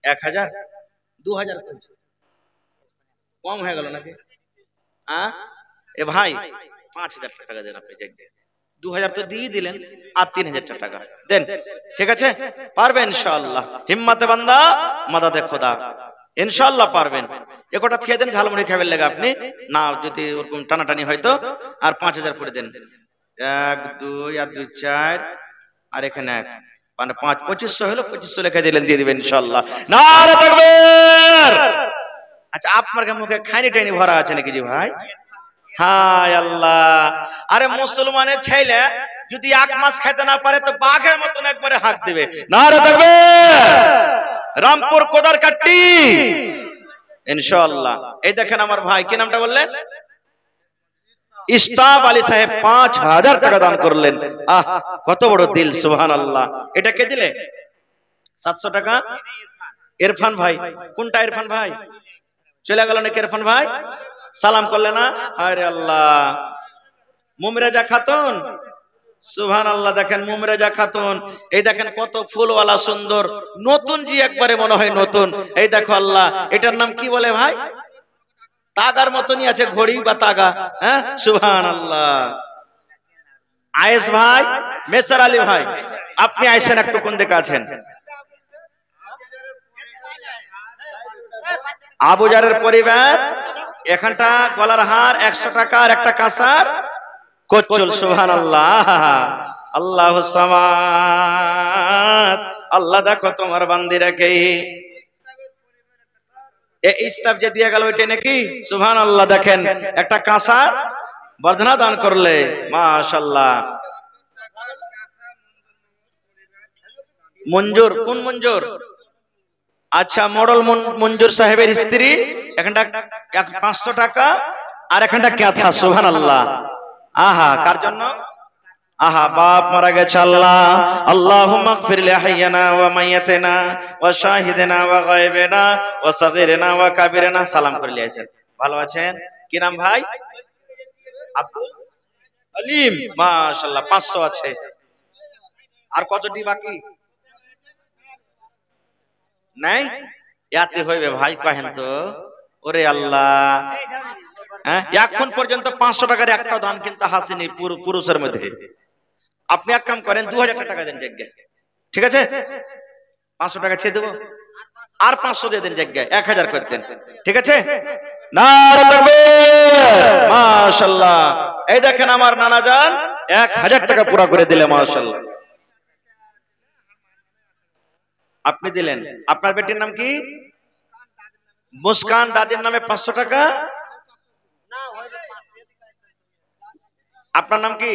1000 2000 কম হয়ে গেল নাকি? এ ভাই 5000 টাকা দেন আপনি, 2000 তো দিয়ে দিলেন, আর 3000 টাকা দেন, ঠিক আছে? পারবেন ইনশাআল্লাহ। হিম্মতে বান্দা মাদাদে খোদা, ইনশাআল্লাহ পারবেন। একটা থিয়ে দেন, ঝালমুড়ি খাবেন লেগে আপনি না, যদি ওরকম টানাটানি হয়তো আর 5000 করে দেন। 1 2 আর 2 4 আর এখানে 1, মানে 5 2500 হলো, 2500 লেখা দিলেন, দিয়ে দিবেন ইনশাআল্লাহ। নারে তাকবীর। আচ্ছা, আপনার মুখে খাইনি টাইনি ভরা আছে নাকি জি ভাই? হায় আল্লাহ, আরে মুসলমানের ছেলে যদি 1 মাস খাইতে না পারে তো বাঘের মতন একবারে হাঁক দিবে। নারে তাকবীর। রামপুর কোদার কাট্টি ইনশাআল্লাহ। এই দেখেন আমার ভাই, কি নামটা বললেন? ইস্তাব আলী সাহেব 5000 টাকা দান করলেন। আহ, কত বড় দিল, সুবহানাল্লাহ। এটা কে দিলে? 700 টাকা ইরফান ভাই। কোনটা ইরফান ভাই? চলে গেল নাকি ইরফান ভাই? সালাম করলে না? আরে আল্লাহ। মুমরেজা খাতুন, সুবহানাল্লাহ। দেখেন মুমরেজা খাতুন, এই দেখেন কত ফুলওয়ালা সুন্দর, নতুন জি, একবারে মনে হয় নতুন। এই দেখো আল্লাহ, এটার নাম কি বলে ভাই? তাগার মতনই আছে, ঘড়ি বা তাগা। হ্যাঁ, সুবহানাল্লাহ। আয়েশ ভাই, মেসার আলী ভাই, আপনি আইসেন একটু, কোন দিকে আছেন? আবুজারের পরিবার, এখানটা গলার হার 100 টাকা আর একটা কাঁসার কোচ্চল। সুবহানাল্লাহ। আল্লাহু সামাদ। আল্লাহ দেখো তোমার বান্দিরাকে। এই ইস্তাব যে দিয়ে গেল ওইটা নাকি? সুবহানাল্লাহ। দেখেন একটা কাঁসার বর্ধনা দান করলে, মাশাআল্লাহ। মঞ্জুর, কোন মঞ্জুর? আচ্ছা, মডল মঞ্জুর সাহেবের স্ত্রী, এখানটা 500 টাকা আর এখানটা ক্যাথা। সুবহানাল্লাহ। আহা, কার জন্য? আহা, বাপ মারা গেছে। আল্লাহ, আল্লাহুম্মা গফির লিহাইয়িনা ওয়া মাইয়িতিনা ওয়া শাহিদিনা ওয়া গায়বিনা ওয়া সাগীরিনা ওয়া কাবীরিনা। সালাম করে লিয়েছেন। ভালো আছেন? কি নাম ভাই? আব্দুল আলিম। মাশাআল্লাহ, 500 আছে। আর কতটি বাকি? নাই, ইয়াতে হইবে ভাই, কহেন তো। ওরে আল্লাহ, হ্যাঁ, এখন পর্যন্ত 500 টাকার একটা দান কিন্তু হাসিনি পুরুষের মধ্যে। আপনি এক কাম করেন, 2000 টাকা দেন জায়গায়, ঠিক আছে? 500 টাকা ছেড়ে দেবো, আর 500 দিয়ে দেন জায়গায়, 1000 করে দেন, ঠিক আছে? নারে তাকবীর। মাশাআল্লাহ। এই দেখেন আমার নানা জান 1000 টাকা পুরা করে দিলে, মাশাআল্লাহ। আপনি দিলেন। আপনার বেটির নাম কি? মুস্কান। দাদির নামে 500 টাকা। আপনার নাম কি?